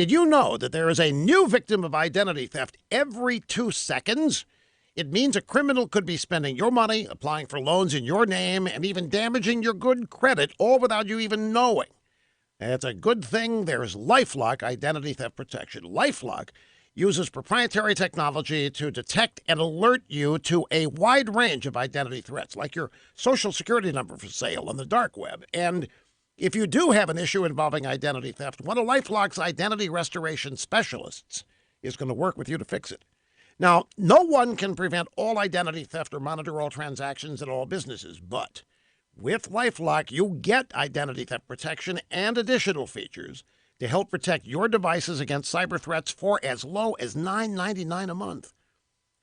Did you know that there is a new victim of identity theft every 2 seconds? It means a criminal could be spending your money, applying for loans in your name, and even damaging your good credit, all without you even knowing. It's a good thing there's LifeLock identity theft protection. LifeLock uses proprietary technology to detect and alert you to a wide range of identity threats, like your social security number for sale on the dark web. And if you do have an issue involving identity theft, one of LifeLock's identity restoration specialists is going to work with you to fix it. Now, no one can prevent all identity theft or monitor all transactions at all businesses, but with LifeLock, you get identity theft protection and additional features to help protect your devices against cyber threats for as low as $9.99 a month.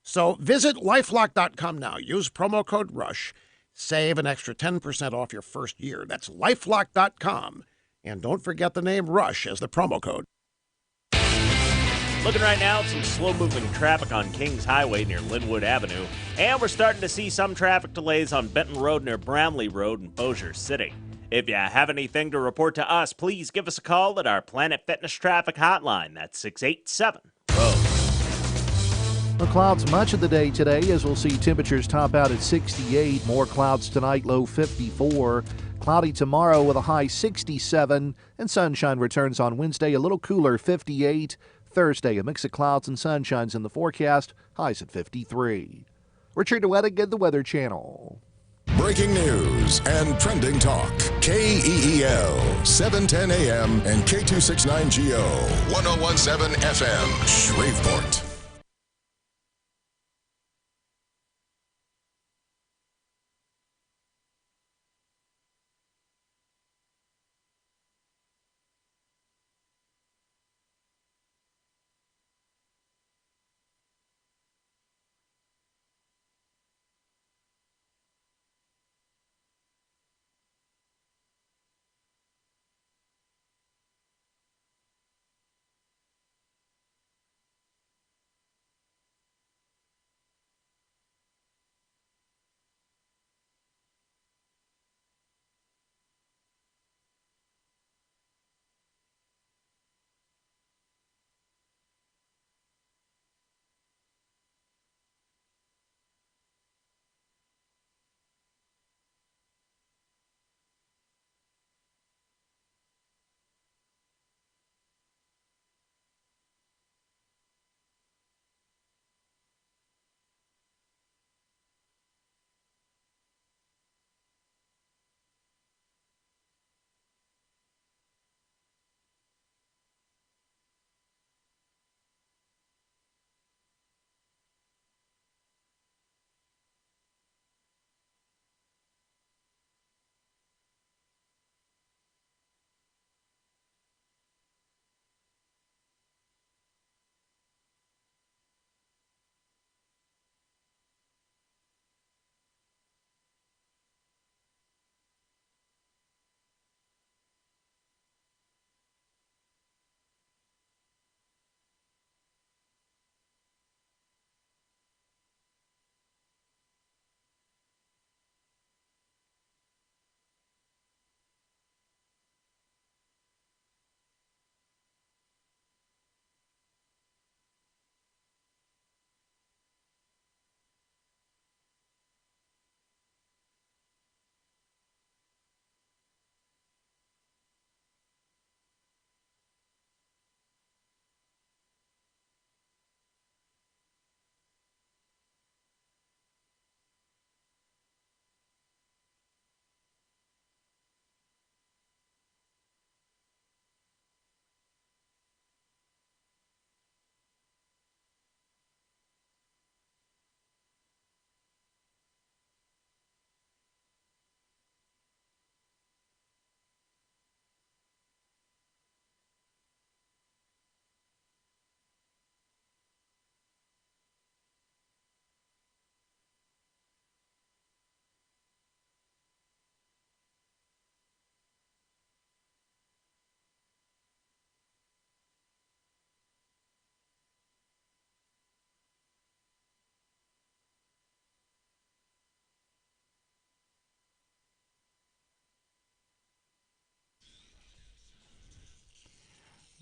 So visit lifelock.com now. Use promo code RUSH. Save an extra 10% off your first year. That's lifelock.com. And don't forget the name RUSH as the promo code. Looking right now at some slow-moving traffic on Kings Highway near Linwood Avenue. And we're starting to see some traffic delays on Benton Road near Bramley Road in Bossier City. If you have anything to report to us, please give us a call at our Planet Fitness Traffic Hotline. That's 687-ROAD. The clouds much of the day today, as we'll see temperatures top out at 68. More clouds tonight, low 54. Cloudy tomorrow with a high 67. And sunshine returns on Wednesday, a little cooler, 58. Thursday, a mix of clouds and sunshines in the forecast, highs at 53. Richard Wettig, the Weather Channel. Breaking news and trending talk. KEEL, 710 AM and K269GO, 1017 FM, Shreveport.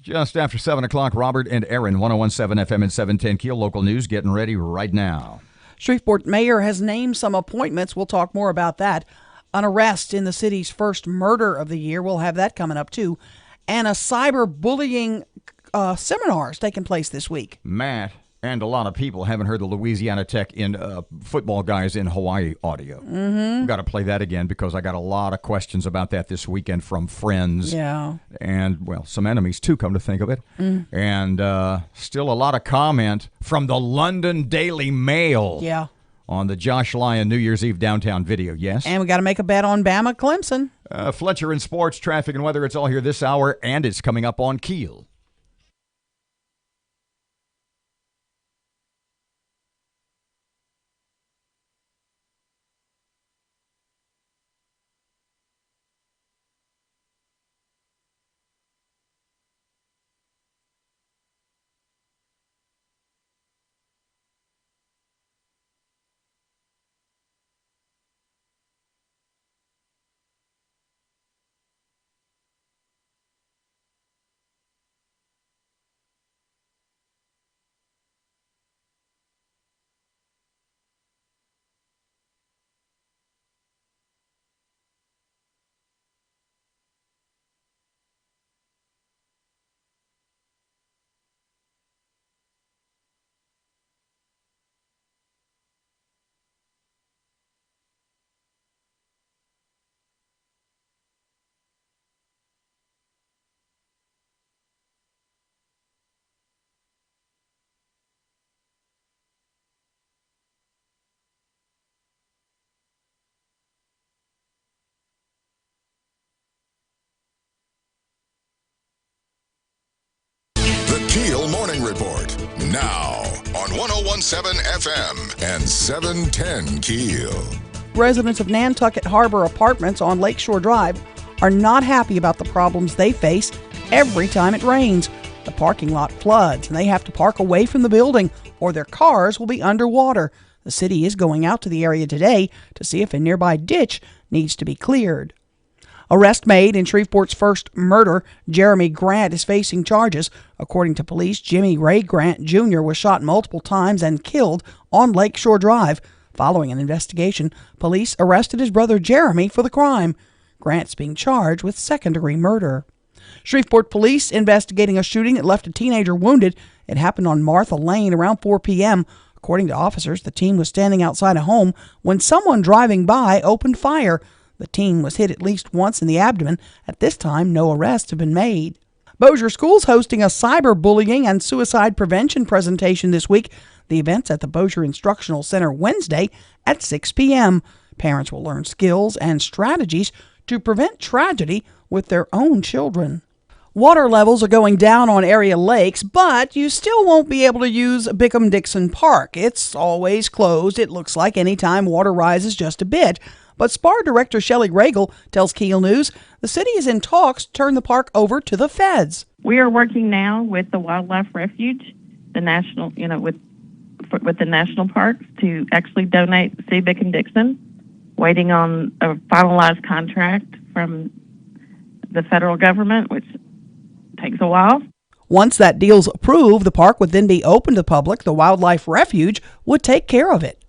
Just after 7 o'clock, Robert and Erin, 101.7 FM and 710 KEEL local news, getting ready right now. Shreveport mayor has named some appointments. We'll talk more about that. An arrest in the city's first murder of the year. We'll have that coming up, too. And a cyberbullying seminar is taking place this week. Matt and a lot of people haven't heard the Louisiana Tech in football guys in Hawaii audio. Mm-hmm. We've got to play that again because I got a lot of questions about that this weekend from friends. Yeah. And, well, some enemies, too, come to think of it. And still a lot of comment from the London Daily Mail. Yeah. On the Josh Lyon New Year's Eve downtown video, yes? And we got to make a bet on Bama Clemson. Fletcher in sports, traffic, and weather. It's all here this hour, and it's coming up on KEEL. KEEL Morning Report, now on 101.7 FM and 710 KEEL. Residents of Nantucket Harbor Apartments on Lakeshore Drive are not happy about the problems they face every time it rains. The parking lot floods and they have to park away from the building or their cars will be underwater. The city is going out to the area today to see if a nearby ditch needs to be cleared. Arrest made in Shreveport's first murder. Jeremy Grant is facing charges. According to police, Jimmy Ray Grant Jr. was shot multiple times and killed on Lakeshore Drive. Following an investigation, police arrested his brother Jeremy for the crime. Grant's being charged with second-degree murder. Shreveport police investigating a shooting that left a teenager wounded. It happened on Martha Lane around 4 p.m. According to officers, the teen was standing outside a home when someone driving by opened fire. The teen was hit at least once in the abdomen. At this time, no arrests have been made. Bossier School's hosting a cyberbullying and suicide prevention presentation this week. The event's at the Bossier Instructional Center Wednesday at 6 p.m. Parents will learn skills and strategies to prevent tragedy with their own children. Water levels are going down on area lakes, but you still won't be able to use Bickham-Dixon Park. It's always closed, it looks like, anytime water rises just a bit. But SPAR Director Shelley Regal tells KEEL News the city is in talks to turn the park over to the feds. We are working now with the Wildlife Refuge, the national, with the national parks to actually donate C. Bickham-Dixon, waiting on a finalized contract from the federal government, which takes a while. Once that deal's approved, the park would then be open to the public. The Wildlife Refuge would take care of it.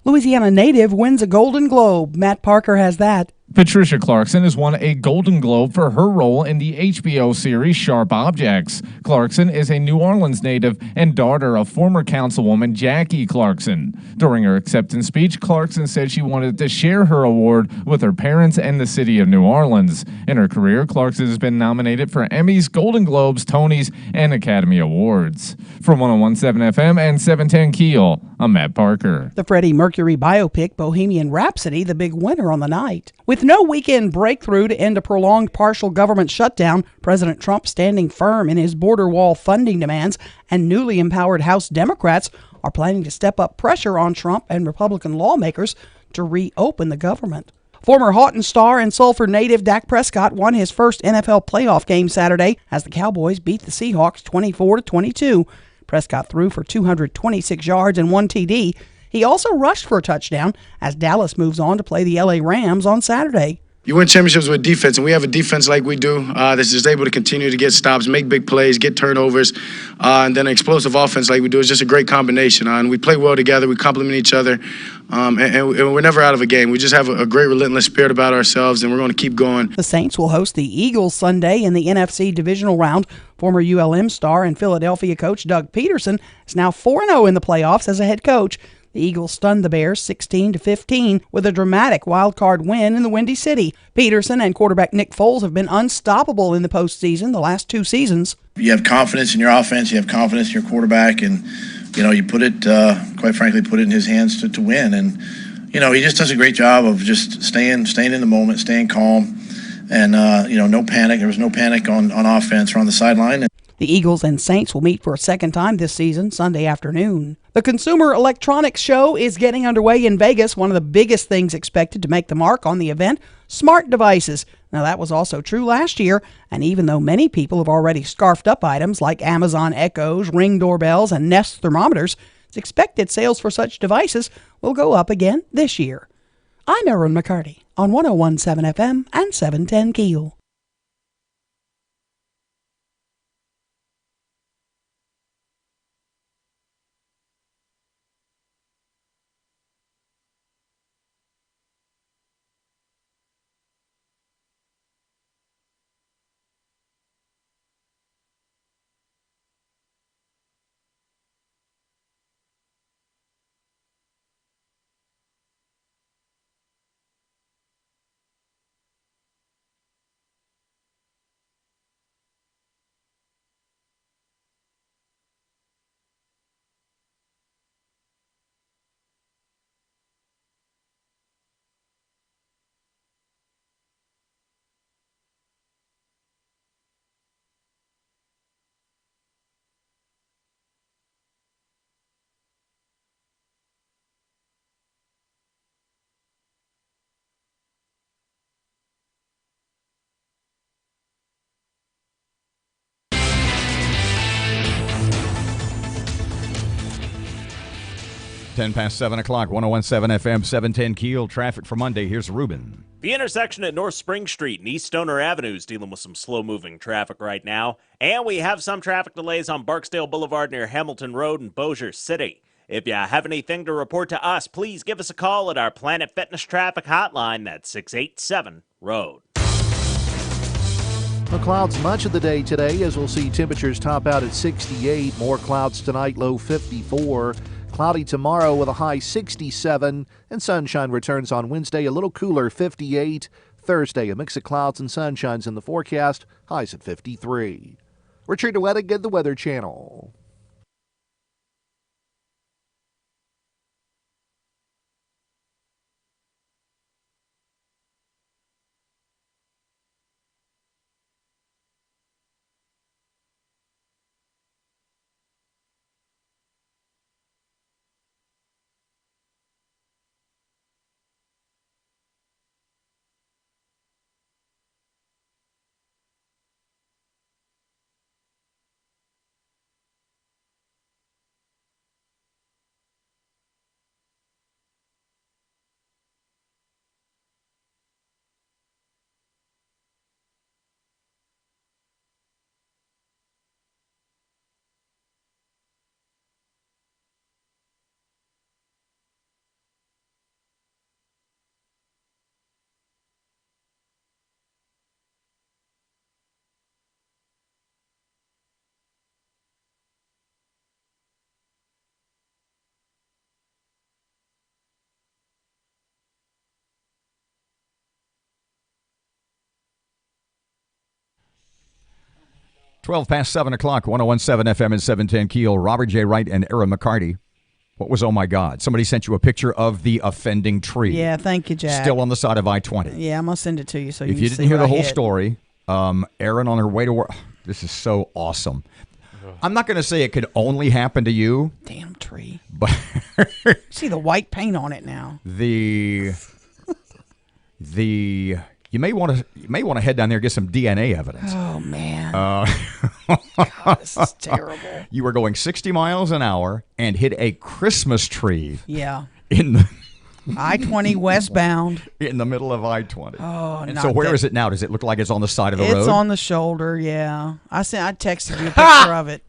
Louisiana native wins a Golden Globe. Matt Parker has that. Patricia Clarkson has won a Golden Globe for her role in the HBO series Sharp Objects. Clarkson is a New Orleans native and daughter of former councilwoman Jackie Clarkson. During her acceptance speech, Clarkson said she wanted to share her award with her parents and the city of New Orleans. In her career, Clarkson has been nominated for Emmys, Golden Globes, Tonys, and Academy Awards. From 101.7 FM and 710 KEEL, I'm Matt Parker. The Freddie Mercury biopic Bohemian Rhapsody, the big winner on the night. With no weekend breakthrough to end a prolonged partial government shutdown, President Trump standing firm in his border wall funding demands, and newly empowered House Democrats are planning to step up pressure on Trump and Republican lawmakers to reopen the government. Former Houghton star and Sulphur native Dak Prescott won his first NFL playoff game Saturday as the Cowboys beat the Seahawks 24-22. Prescott threw for 226 yards and 1 TD. He also rushed for a touchdown as Dallas moves on to play the LA Rams on Saturday. You win championships with defense, and we have a defense like we do that's just able to continue to get stops, make big plays, get turnovers, and then an explosive offense like we do is just a great combination. And we play well together. We complement each other, and we're never out of a game. We just have a great, relentless spirit about ourselves, and we're going to keep going. The Saints will host the Eagles Sunday in the NFC divisional round. Former ULM star and Philadelphia coach Doug Peterson is now 4-0 in the playoffs as a head coach. The Eagles stunned the Bears 16-15 with a dramatic wild-card win in the Windy City. Peterson and quarterback Nick Foles have been unstoppable in the postseason the last 2 seasons. You have confidence in your offense, you have confidence in your quarterback, and you put it, quite frankly, put it in his hands to win. And he just does a great job of just staying in the moment, staying calm, and no panic. There was no panic on offense or on the sideline. The Eagles and Saints will meet for a second time this season, Sunday afternoon. The Consumer Electronics Show is getting underway in Vegas. One of the biggest things expected to make the mark on the event, smart devices. Now, that was also true last year, and even though many people have already scarfed up items like Amazon Echoes, Ring doorbells, and Nest thermometers, it's expected sales for such devices will go up again this year. I'm Erin McCarty on 101.7 FM and 710 KEEL. Ten past 7 o'clock, 101.7 FM, 710 KEEL. Traffic for Monday. Here's Ruben. The intersection at North Spring Street and East Stoner Avenue is dealing with some slow-moving traffic right now. And we have some traffic delays on Barksdale Boulevard near Hamilton Road in Bossier City. If you have anything to report to us, please give us a call at our Planet Fitness Traffic Hotline. That's 687-ROAD. The clouds much of the day today as we'll see temperatures top out at 68. More clouds tonight, low 54. Cloudy tomorrow with a high 67, and sunshine returns on Wednesday, a little cooler, 58. Thursday, a mix of clouds and sunshines in the forecast, highs at 53. Richard Wettig, the Weather Channel. Twelve past 7 o'clock, 101.7 FM and 710 KEEL. Robert J. Wright and Erin McCarty. What was, oh my God? Somebody sent you a picture of the offending tree. Yeah, thank you, Jack. Still on the side of I-20. Yeah, I'm going to send it to you so you if can you see didn't hear what the I whole hit. story, Erin on her way to work. This is so awesome. I'm not going to say it could only happen to you. Damn tree. But see the white paint on it now. You may want to head down there and get some DNA evidence. Oh man. God, this is terrible. You were going 60 miles an hour and hit a Christmas tree. Yeah. In I-20 westbound. In the middle of I-20. Oh, and not so where that- is it now? Does it look like it's on the side of the road? It's on the shoulder, yeah. I texted you a picture of it.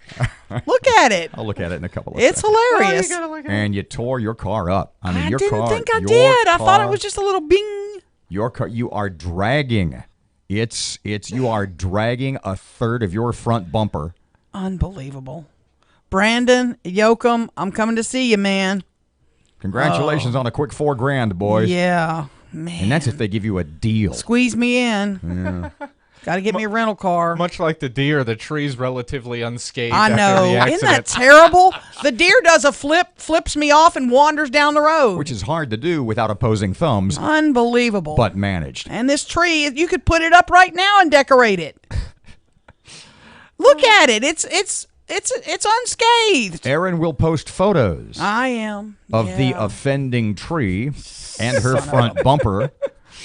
Look at it. I'll look at it in a couple of It's seconds. hilarious. And you tore your car up. I mean, your didn't car. think I your did. I thought it car- was just a little bing. Your car. You are dragging. You are dragging a third of your front bumper. Unbelievable. Brandon, Yoakum, I'm coming to see you, man. Congratulations on a quick $4,000, boys. Yeah, man. And that's if they give you a deal. Squeeze me in. Yeah. Got to get me a rental car. Much like the deer, the tree's relatively unscathed. I after know. the Isn't that accident. terrible? The deer does a flip, flips me off, and wanders down the road. Which is hard to do without opposing thumbs, Unbelievable. but managed. And this tree, you could put it up right now and decorate it. Look at it. It's unscathed. Erin will post photos I am. of the Yeah. offending tree and her front bumper.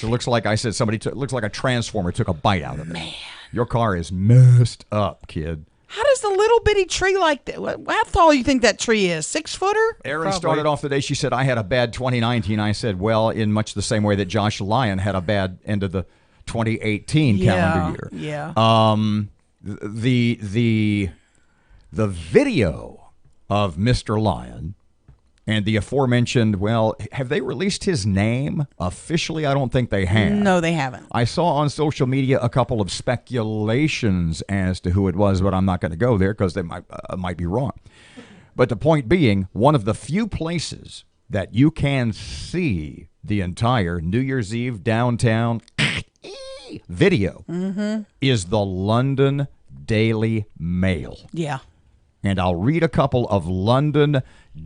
It looks like I said looks like a transformer took a bite out of it. Man. Your car is messed up, kid. How does the little bitty tree like that? How tall do you think that tree is? 6-footer? Erin started off the day. She said, I had a bad 2019. I said, well, in much the same way that Josh Lyon had a bad end of the 2018 calendar year. Yeah. The video of Mr. Lyon and the aforementioned, well, have they released his name officially? I don't think they have. No, they haven't. I saw on social media a couple of speculations as to who it was, but I'm not going to go there because they might be wrong. But the point being, one of the few places that you can see the entire New Year's Eve downtown video is the London Daily Mail. Yeah. And I'll read a couple of London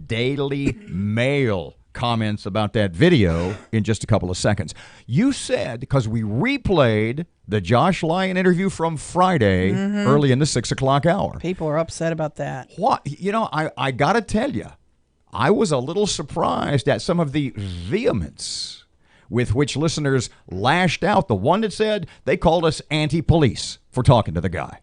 Daily Mail comments about that video in just a couple of seconds. You said, because we replayed the Josh Lyon interview from Friday early in the 6 o'clock hour. People are upset about that. What? You know, I got to tell you, I was a little surprised at some of the vehemence with which listeners lashed out. The one that said they called us anti-police for talking to the guy.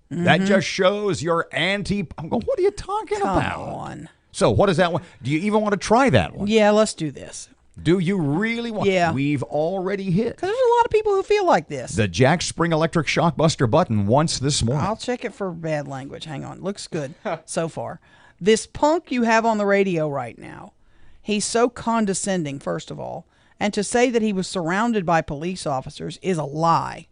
That just shows you're anti. I'm going, what are you talking about? Come on. So what is that one? Do you even want to try that one? Yeah, let's do this. Do you really want? Yeah. We've already hit Because there's a lot of people who feel like this. the Jack Spring Electric Shockbuster button once this morning. I'll check it for bad language. Hang on. Looks good so far. This punk you have on the radio right now, he's so condescending, first of all. And to say that he was surrounded by police officers is a lie.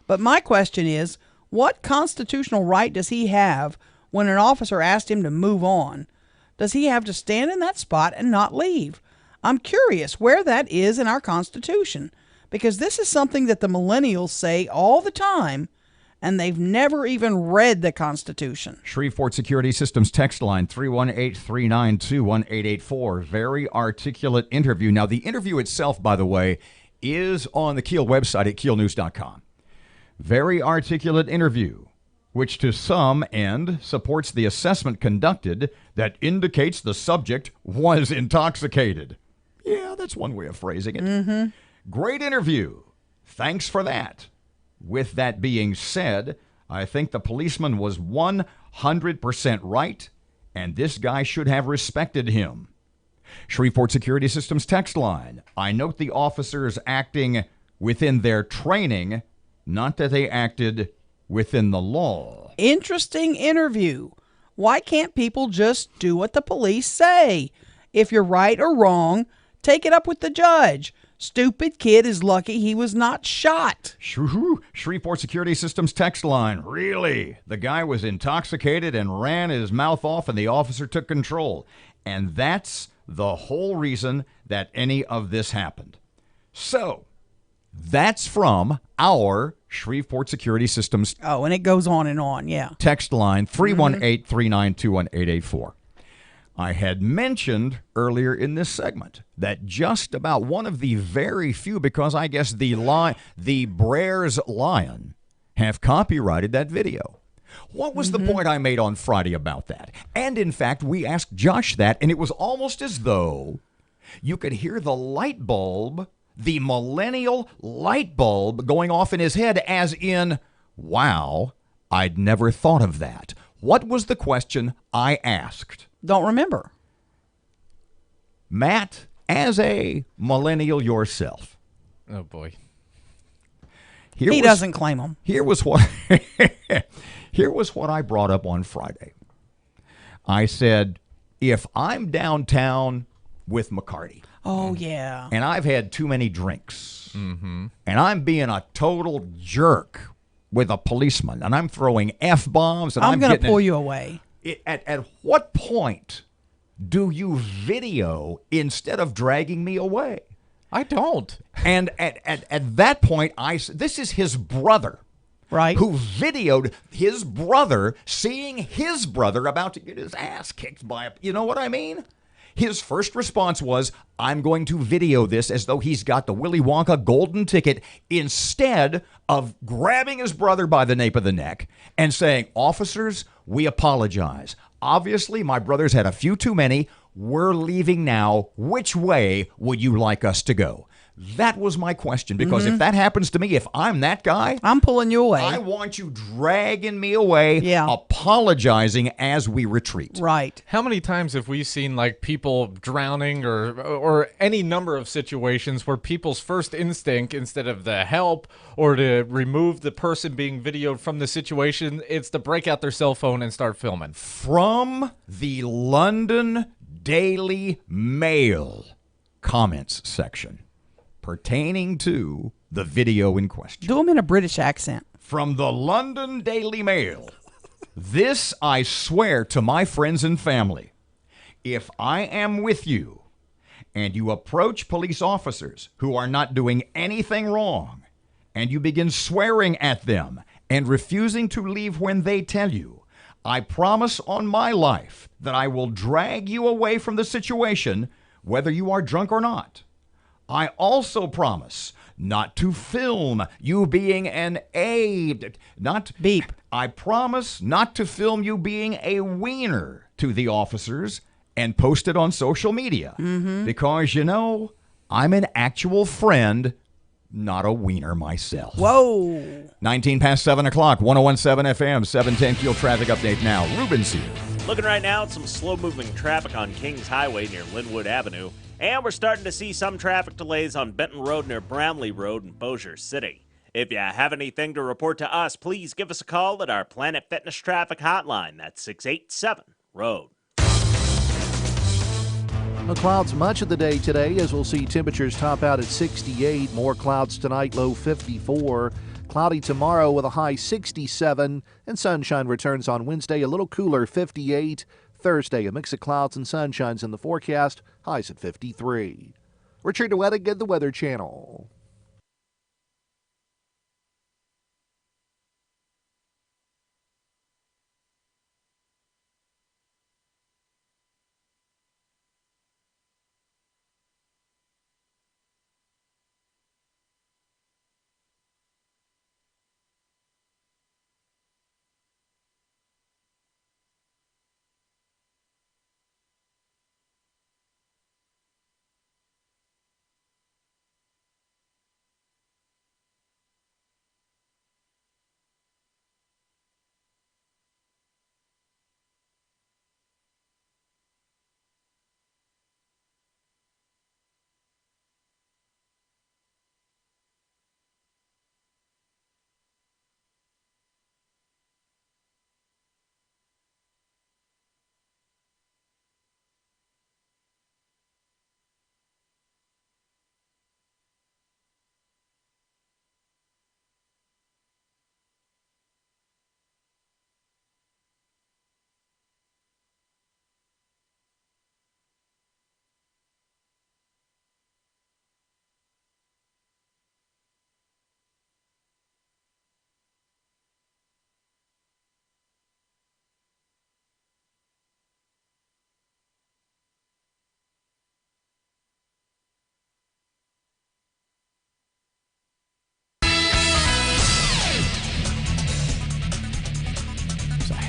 But my question is, what constitutional right does he have when an officer asked him to move on? Does he have to stand in that spot and not leave? I'm curious where that is in our Constitution, because this is something that the millennials say all the time, and they've never even read the Constitution. Shreveport Security Systems text line 318-392-1884. Very articulate interview. Now, the interview itself, by the way, is on the KEEL website at keelnews.com. Very articulate interview, which to some end supports the assessment conducted that indicates the subject was intoxicated. Yeah, that's one way of phrasing it. Great interview. Thanks for that. With that being said, I think the policeman was 100% right, and this guy should have respected him. Shreveport Security Systems text line. I note the officers acting within their training, not that they acted within the law. Interesting interview. Why can't people just do what the police say? If you're right or wrong, take it up with the judge. Stupid kid is lucky he was not shot. Shreveport Security Systems text line. Really? The guy was intoxicated and ran his mouth off, and the officer took control. And that's the whole reason that any of this happened. So, that's from our Shreveport Security Systems Oh, and it goes on, yeah. text line 318-392-1884. I had mentioned earlier in this segment that just about one of the very few, because I guess the Br'er's Lion have copyrighted that video. What was the point I made on Friday about that? And in fact, we asked Josh that, and it was almost as though you could hear the light bulb, the millennial light bulb going off in his head, as in, wow, I'd never thought of that. What was the question I asked? Don't remember. Matt as a millennial yourself. Oh, boy. He doesn't claim them. Here was what I brought up on Friday. I said, if I'm downtown with McCarty. Oh, yeah. And I've had too many drinks. Mm-hmm. And I'm being a total jerk with a policeman. And I'm throwing F-bombs. And I'm going to pull you away. At what point do you video instead of dragging me away? I don't. And at that point, this is his brother. Right. Who videoed his brother seeing his brother about to get his ass kicked by you know what I mean? His first response was, I'm going to video this as though he's got the Willy Wonka golden ticket, instead of grabbing his brother by the nape of the neck and saying, officers, we apologize. Obviously, my brother's had a few too many. We're leaving now. Which way would you like us to go? That was my question, because if that happens to me, if I'm that guy, I'm pulling you away. I want you dragging me away, apologizing as we retreat. Right. How many times have we seen like people drowning or any number of situations where people's first instinct, instead of the help or to remove the person being videoed from the situation, it's to break out their cell phone and start filming? From the London Daily Mail comments section pertaining to the video in question. Do them in a British accent. From the London Daily Mail. This I swear to my friends and family. If I am with you and you approach police officers who are not doing anything wrong, and you begin swearing at them and refusing to leave when they tell you, I promise on my life that I will drag you away from the situation, whether you are drunk or not. I also promise not to film you being beep. I promise not to film you being a wiener to the officers and post it on social media. Because, I'm an actual friend, not a wiener myself. Whoa. 19 past 7 o'clock, 101.7 FM, 710 KEEL traffic update now. Ruben's here. Looking right now at some slow-moving traffic on Kings Highway near Linwood Avenue. And we're starting to see some traffic delays on Benton Road near Bramley Road in Bossier City. If you have anything to report to us, please give us a call at our Planet Fitness traffic hotline. That's 687-ROAD. The clouds much of the day today, as we'll see temperatures top out at 68. More clouds tonight, low 54. Cloudy tomorrow with a high 67. And sunshine returns on Wednesday, a little cooler, 58. Thursday, a mix of clouds and sunshines in the forecast, highs at 53. Richard Wettig, the Weather Channel.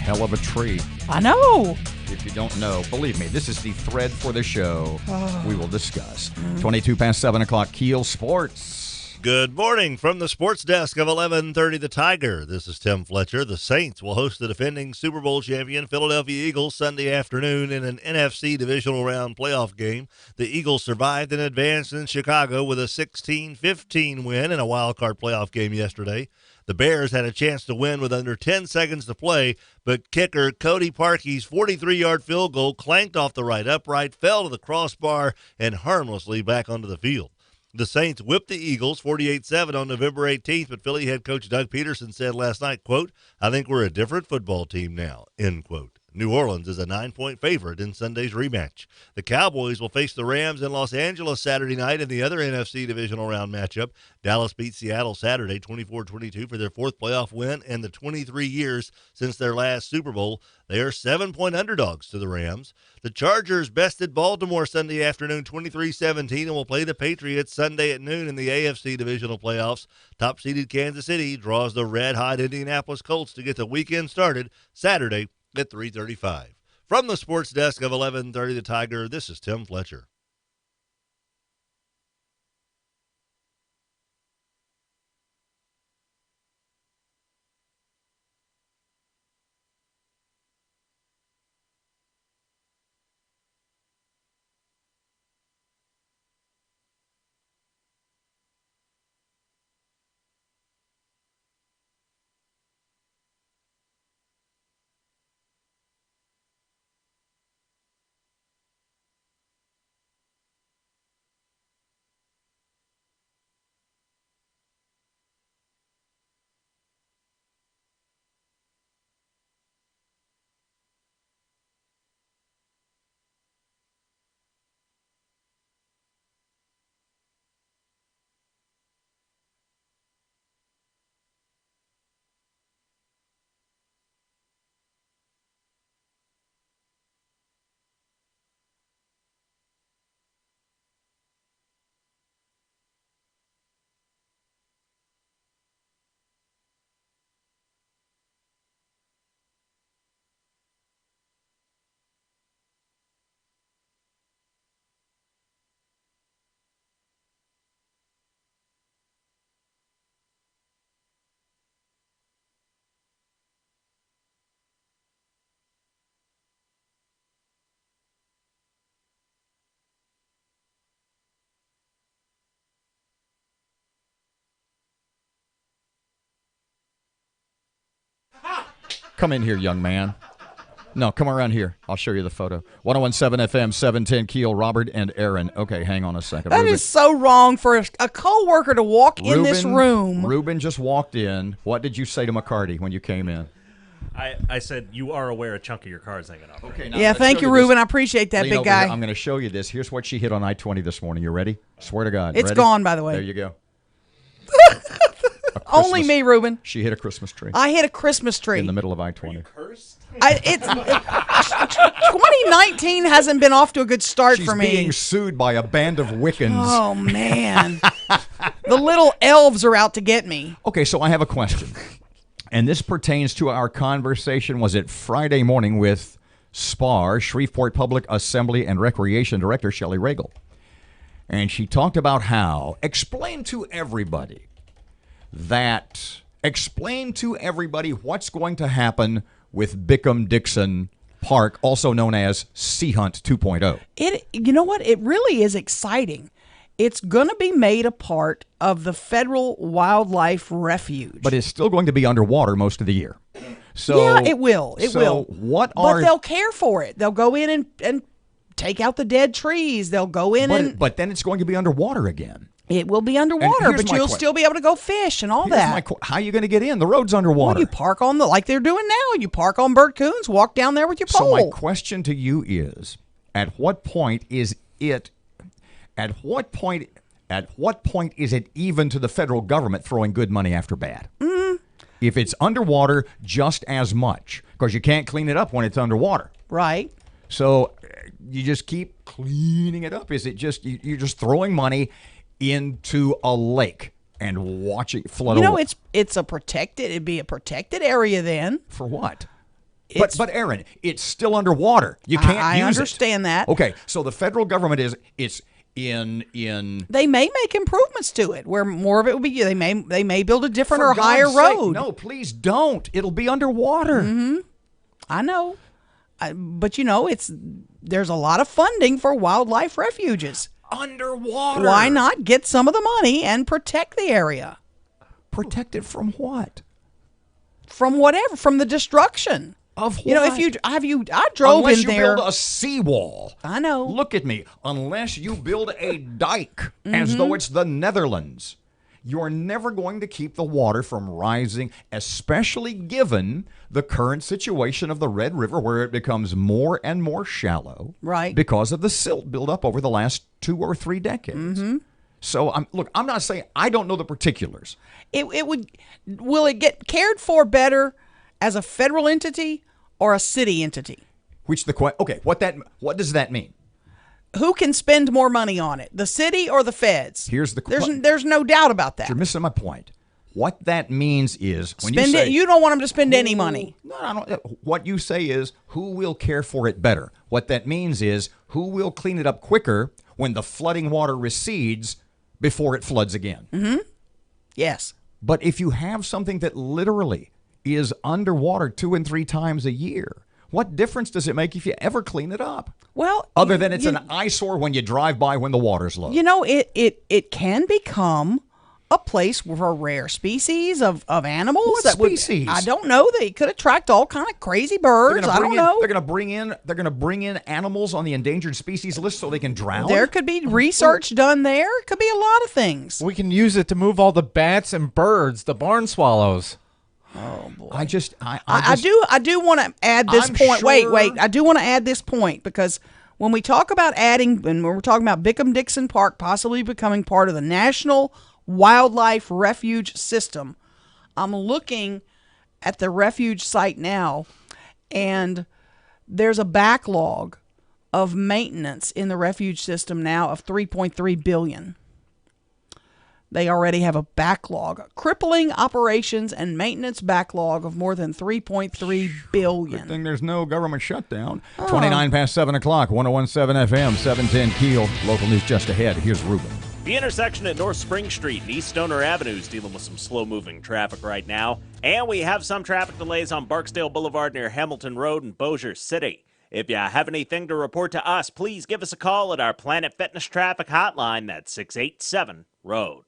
Hell of a tree. I know. If you don't know, believe me, this is the thread for the show we will discuss. 22 past 7 o'clock, KEEL Sports. Good morning from the sports desk of 1130 The Tiger. This is Tim Fletcher. The Saints will host the defending Super Bowl champion Philadelphia Eagles Sunday afternoon in an NFC divisional round playoff game. The Eagles survived and advanced in Chicago with a 16-15 win in a wild-card playoff game yesterday. The Bears had a chance to win with under 10 seconds to play, but kicker Cody Parkey's 43-yard field goal clanked off the right upright, fell to the crossbar, and harmlessly back onto the field. The Saints whipped the Eagles 48-7 on November 18th, but Philly head coach Doug Peterson said last night, quote, "I think we're a different football team now," end quote. New Orleans is a 9-point favorite in Sunday's rematch. The Cowboys will face the Rams in Los Angeles Saturday night in the other NFC divisional round matchup. Dallas beat Seattle Saturday 24-22 for their fourth playoff win in the 23 years since their last Super Bowl. They are 7-point underdogs to the Rams. The Chargers bested Baltimore Sunday afternoon 23-17 and will play the Patriots Sunday at noon in the AFC divisional playoffs. Top-seeded Kansas City draws the red-hot Indianapolis Colts to get the weekend started Saturday at 3:35. From the sports desk of 1130 The Tiger, this is Tim Fletcher. Come in here, young man. No, come around here. I'll show you the photo. 101.7 FM, 710 Keel, Robert and Erin. Okay, hang on a second. That is so wrong for a co-worker to walk in this room. Ruben just walked in. What did you say to McCarty when you came in? I said, you are aware a chunk of your car's hanging off. Okay, now yeah, thank you, Ruben. I appreciate that, big guy. I'm going to show you this. Here's what she hit on I-20 this morning. You ready? Swear to God. It's ready? Gone, by the way. There you go. Only me, Ruben. She hit a Christmas tree. I hit a Christmas tree. In the middle of I-20. Are you cursed? 2019 hasn't been off to a good start for me. She's being sued by a band of Wiccans. Oh, man. The little elves are out to get me. Okay, so I have a question. And this pertains to our conversation, was it Friday morning, with SPAR, Shreveport Public Assembly and Recreation Director Shelley Regal. And she talked about how, explain to everybody what's going to happen with Bickham-Dixon Park, also known as Sea Hunt 2.0. You know what? It really is exciting. It's going to be made a part of the Federal Wildlife Refuge. But it's still going to be underwater most of the year. So yeah, it will. It will. But they'll care for it. They'll go in and take out the dead trees. They'll go in But then it's going to be underwater again. It will be underwater, but you'll still be able to go fish and all that. How are you going to get in? The road's underwater. Well, you park on like they're doing now. You park on Bert Coons, walk down there with your pole. So my question to you is, at what point is it even to the federal government throwing good money after bad? If it's underwater, just as much, because you can't clean it up when it's underwater. Right. So you just keep cleaning it up. Is it just you're just throwing money into a lake and watch it flood away? It'd be a protected area then. For what? But Erin, it's still underwater. You can't use it. I understand that. Okay, so the federal government in They may make improvements to it where more of it will be. They may build a different For or higher God's sake, road. no, please don't. It'll be underwater. I know, but there's a lot of funding for wildlife refuges. Underwater. Why not get some of the money and protect the area? Protect it from what? From whatever, from the destruction. Of what? I drove Unless in there. you build a seawall. I know. Look at me. Unless you build a dike as though it's the Netherlands, you're never going to keep the water from rising, especially given the current situation of the Red River where it becomes more and more shallow. Right. Because of the silt buildup over the last 2 or 3 decades. So, I'm not saying I don't know the particulars. Will it get cared for better as a federal entity or a city entity? What does that mean? Who can spend more money on it, the city or the feds? Here's the question. There's no doubt about that. You're missing my point. What that means is when spend you say, it. You don't want them to spend any money. No, I don't. What you say is who will care for it better. What that means is who will clean it up quicker when the flooding water recedes before it floods again. Yes. But if you have something that literally is underwater 2 and 3 times a year, what difference does it make if you ever clean it up? Well, other than it's an eyesore when you drive by when the water's low. It can become a place for rare species of animals. What species? I don't know. They could attract all kind of crazy birds. I don't know. They're going to bring in animals on the endangered species list so they can drown. There could be research done there. It could be a lot of things. We can use it to move all the bats and birds, the barn swallows. Oh boy! I do want to add this point. Sure. Wait! I do want to add this point because when we talk about adding, and we're talking about Bickham-Dixon Park possibly becoming part of the National Wildlife Refuge System, I'm looking at the refuge site now, and there's a backlog of maintenance in the refuge system now of $3.3 billion. They already have a backlog, a crippling operations and maintenance backlog of more than $3.3 billion. Good thing there's no government shutdown. 29 past 7 o'clock, 101.7 FM, 710 KEEL. Local news just ahead. Here's Ruben. The intersection at North Spring Street and East Stoner Avenue is dealing with some slow-moving traffic right now. And we have some traffic delays on Barksdale Boulevard near Hamilton Road in Bossier City. If you have anything to report to us, please give us a call at our Planet Fitness traffic hotline. That's 687-ROAD.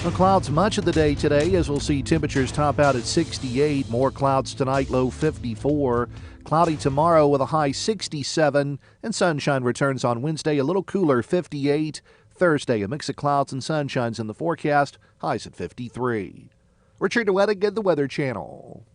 The clouds much of the day today as we'll see temperatures top out at 68. More clouds tonight, low 54. Cloudy tomorrow with a high 67. And sunshine returns on Wednesday, a little cooler, 58. Thursday, a mix of clouds and sunshines in the forecast, highs at 53. Richard Wettig, the Weather Channel.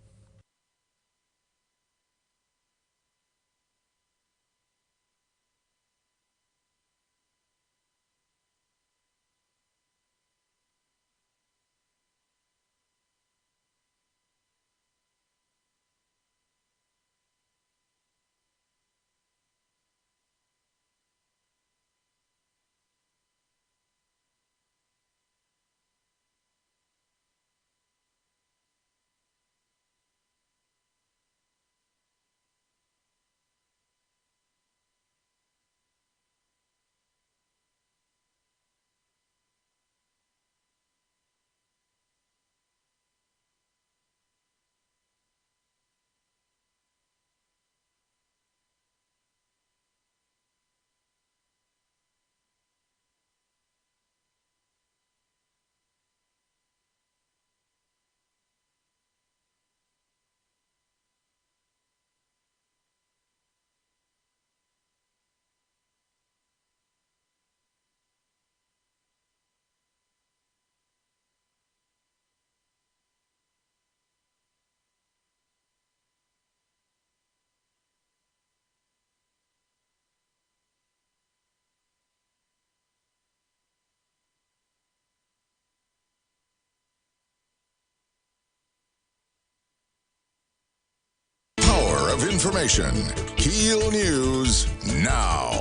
Of information. KEEL News now.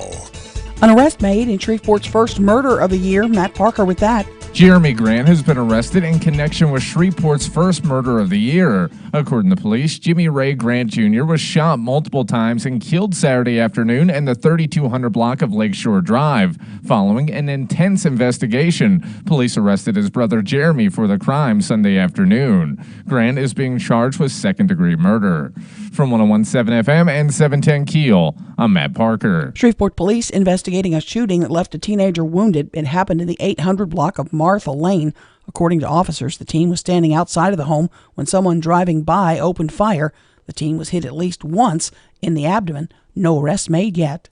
An arrest made in Shreveport's first murder of the year. Matt Parker with that. Jeremy Grant has been arrested in connection with Shreveport's first murder of the year. According to police, Jimmy Ray Grant Jr. was shot multiple times and killed Saturday afternoon in the 3200 block of Lakeshore Drive. Following an intense investigation, police arrested his brother Jeremy for the crime Sunday afternoon. Grant is being charged with second-degree murder. From 101.7 FM and 710 KEEL, I'm Matt Parker. Shreveport police investigating a shooting that left a teenager wounded. It happened in the 800 block of Martha Lane. According to officers, the teen was standing outside of the home when someone driving by opened fire. The teen was hit at least once in the abdomen. No arrests made yet.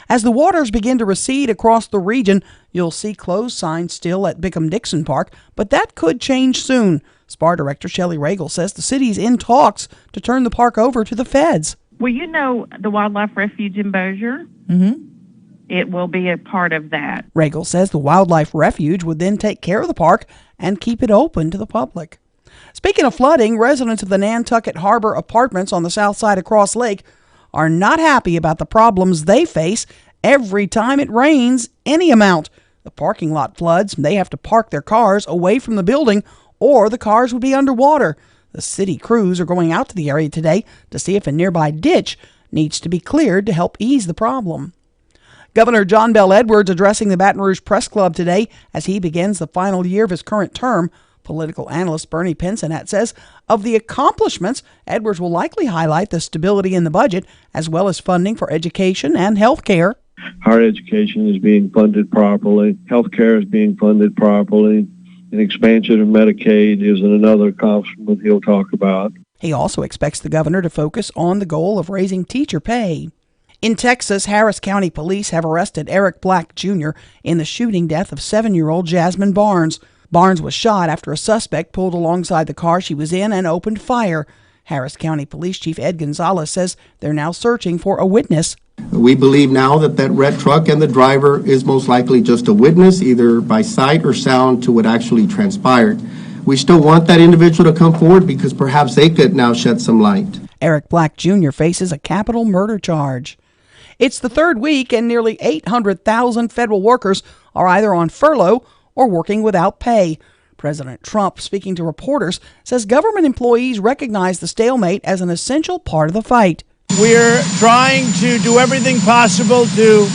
As the waters begin to recede across the region, you'll see closed signs still at Bickham-Dixon Park, but that could change soon. SPAR Director Shelley Regal says the city's in talks to turn the park over to the feds. Well, you know the Wildlife Refuge in Bossier? Mm-hmm. It will be a part of that. Regal says the Wildlife Refuge would then take care of the park and keep it open to the public. Speaking of flooding, residents of the Nantucket Harbor Apartments on the south side of Cross Lake are not happy about the problems they face every time it rains any amount. The parking lot floods, and they have to park their cars away from the building or the cars would be underwater. The city crews are going out to the area today to see if a nearby ditch needs to be cleared to help ease the problem. Governor John Bel Edwards addressing the Baton Rouge Press Club today as he begins the final year of his current term. Political analyst Bernie Pincinat says of the accomplishments, Edwards will likely highlight the stability in the budget as well as funding for education and health care. Higher education is being funded properly. Health care is being funded properly. An expansion of Medicaid is another accomplishment he'll talk about. He also expects the governor to focus on the goal of raising teacher pay. In Texas, Harris County police have arrested Eric Black Jr. in the shooting death of 7-year-old Jasmine Barnes. Barnes was shot after a suspect pulled alongside the car she was in and opened fire. Harris County Police Chief Ed Gonzalez says they're now searching for a witness. We believe now that red truck and the driver is most likely just a witness, either by sight or sound, to what actually transpired. We still want that individual to come forward because perhaps they could now shed some light. Eric Black Jr. faces a capital murder charge. It's the third week and nearly 800,000 federal workers are either on furlough or working without pay. President Trump, speaking to reporters, says government employees recognize the stalemate as an essential part of the fight. We're trying to do everything possible to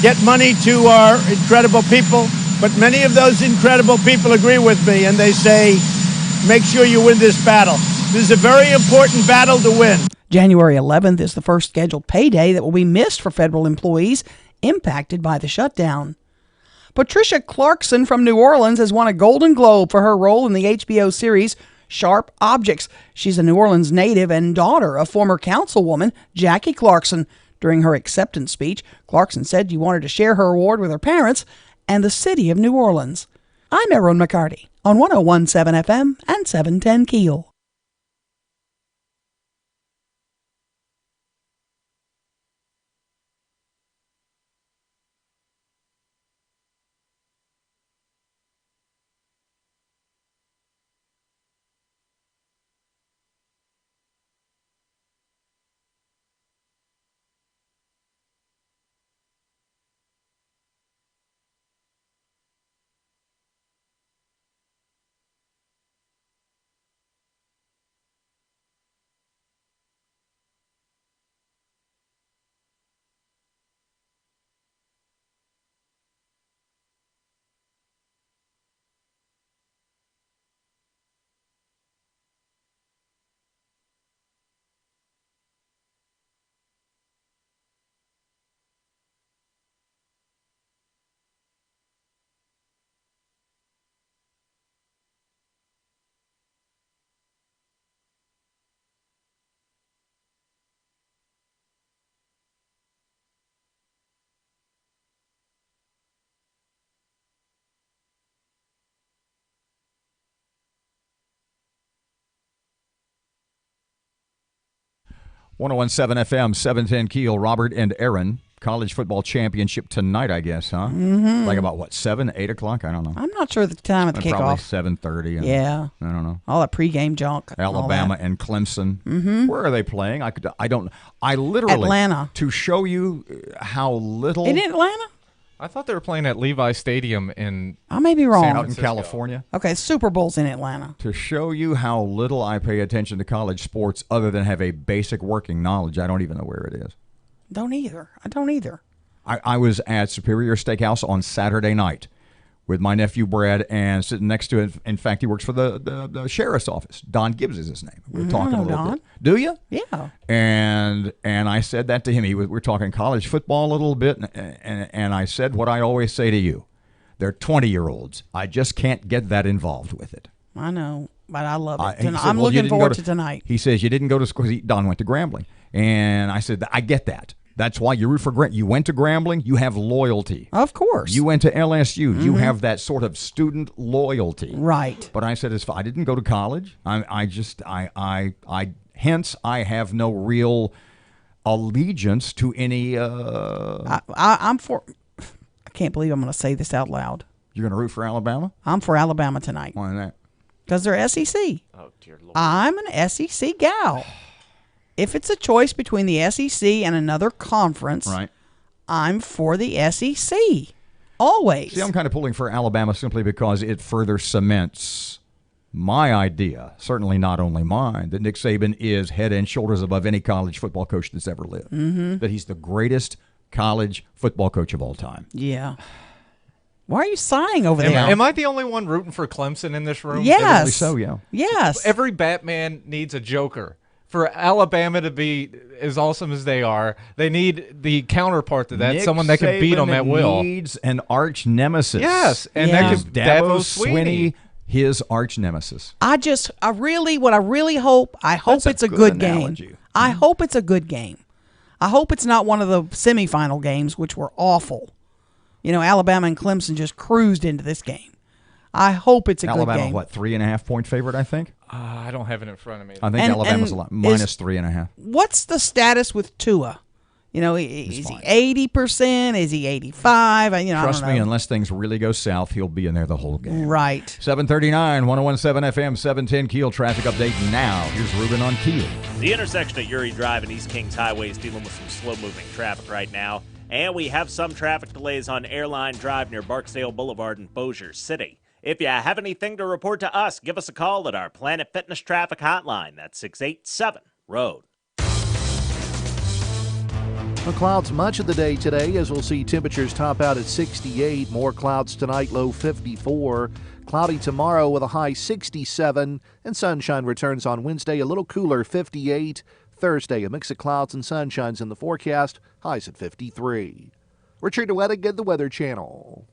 get money to our incredible people, but many of those incredible people agree with me, and they say, make sure you win this battle. This is a very important battle to win. January 11th is the first scheduled payday that will be missed for federal employees impacted by the shutdown. Patricia Clarkson from New Orleans has won a Golden Globe for her role in the HBO series Sharp Objects. She's a New Orleans native and daughter of former councilwoman Jackie Clarkson. During her acceptance speech, Clarkson said she wanted to share her award with her parents and the city of New Orleans. I'm Erin McCarty on 101.7 FM and 710 KEEL. .101.7 FM, 710 KEEL, Robert and Erin. College football championship tonight, I guess, huh? Mm-hmm. Like about, what, 7, 8 o'clock? I don't know. I'm not sure the time of the Probably kickoff. 7:30. Yeah. I don't know. All that pregame junk. Alabama and Clemson. Mm-hmm. Where are they playing? I literally. Atlanta. To show you how little. In Atlanta? I thought they were playing at Levi Stadium in I may be wrong. Out in California. Okay, Super Bowl's in Atlanta. To show you how little I pay attention to college sports other than have a basic working knowledge, I don't even know where it is. Don't either. I don't either. I was at Superior Steakhouse on Saturday night with my nephew Brad, and sitting next to it. In fact, he works for the sheriff's office. Don Gibbs is his name. We were talking a little Don. bit. Do you? Yeah. And I said that to him. We were talking college football a little bit, and I said what I always say to you. They're 20-year-olds. I just can't get that involved with it. I know, but I love it. He said, I'm "Well, you looking didn't forward go to tonight. He says, you didn't go to school. Don went to Grambling. And I said, I get that. That's why you root for Grambling. You went to Grambling. You have loyalty. Of course. You went to LSU. You have that sort of student loyalty. Right. But I said, I didn't go to college. Hence, I have no real allegiance to any. I'm for. I can't believe I'm going to say this out loud. You're going to root for Alabama? I'm for Alabama tonight. Why that? Because they're SEC. Oh, dear Lord. I'm an SEC gal. If it's a choice between the SEC and another conference, Right. I'm for the SEC. Always. See, I'm kind of pulling for Alabama simply because it further cements my idea, certainly not only mine, that Nick Saban is head and shoulders above any college football coach that's ever lived. Mm-hmm. That he's the greatest college football coach of all time. Yeah. Why are you sighing over there? Am I the only one rooting for Clemson in this room? Yes. Evidently so, yeah. Yes. Every Batman needs a Joker. For Alabama to be as awesome as they are, they need the counterpart to that, Nick someone that can beat Saban them at will. Needs an arch nemesis. Yes, and Yeah. that Is could Dabo Sweeney. Swinney his arch nemesis? I really hope That's it's a good good analogy. game. I hope it's a good game. I hope it's not one of the semifinal games, which were awful. You know, Alabama and Clemson just cruised into this game. I hope it's a Alabama, good game. what, 3.5-point favorite, I think? I don't have it in front of me. I think Alabama's a lot, minus 3.5. What's the status with Tua? You know, is fine. he 80%? Is he 85? You know, Trust I don't me, know. unless things really go south, he'll be in there the whole game. Right. 739, 1017 FM, 710 Keel traffic update now. Here's Ruben on Keel. The intersection at Uri Drive and East Kings Highway is dealing with some slow-moving traffic right now. And we have some traffic delays on Airline Drive near Barksdale Boulevard in Bossier City. If you have anything to report to us, give us a call at our Planet Fitness traffic hotline. That's 687-ROAD. The clouds much of the day today, as we'll see temperatures top out at 68. More clouds tonight, low 54. Cloudy tomorrow with a high 67. And sunshine returns on Wednesday, a little cooler, 58. Thursday, a mix of clouds and sunshines in the forecast, highs at 53. Richard Wettig, the Weather Channel.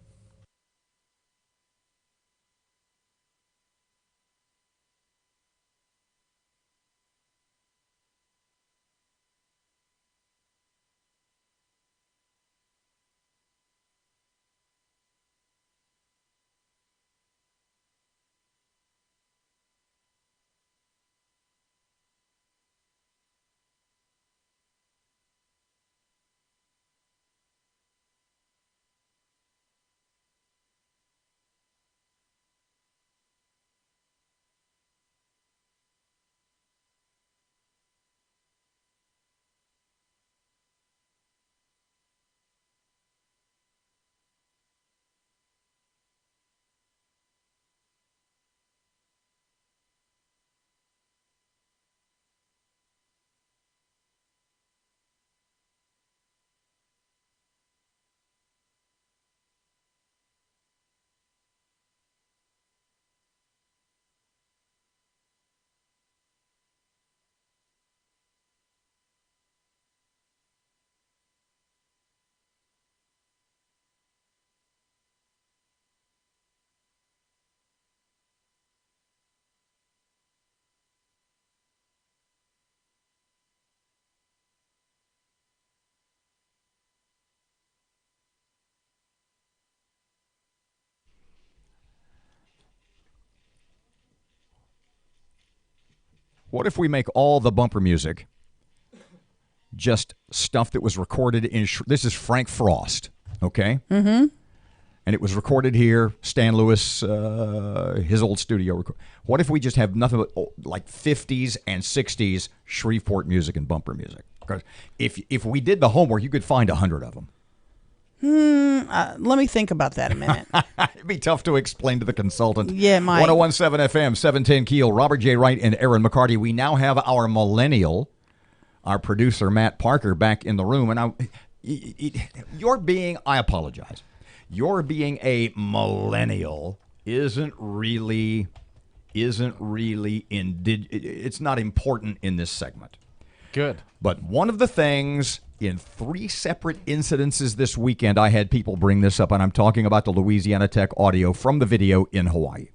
What if we make all the bumper music just stuff that was recorded in this is Frank Frost, okay? Mm-hmm. And it was recorded here, Stan Lewis, his old studio. What if we just have nothing but like 50s and 60s Shreveport music and bumper music? Because if we did the homework, you could find 100 of them. Let me think about that a minute. It'd be tough to explain to the consultant. Yeah, it might. 1017 FM, 710 Keel, Robert J. Wright and Erin McCarty. We now have our millennial, our producer, Matt Parker, back in the room. And I apologize. Your being a millennial isn't really it's not important in this segment. Good. But one of the things in 3 separate incidences this weekend, I had people bring this up, and I'm talking about the Louisiana Tech audio from the video in Hawaii.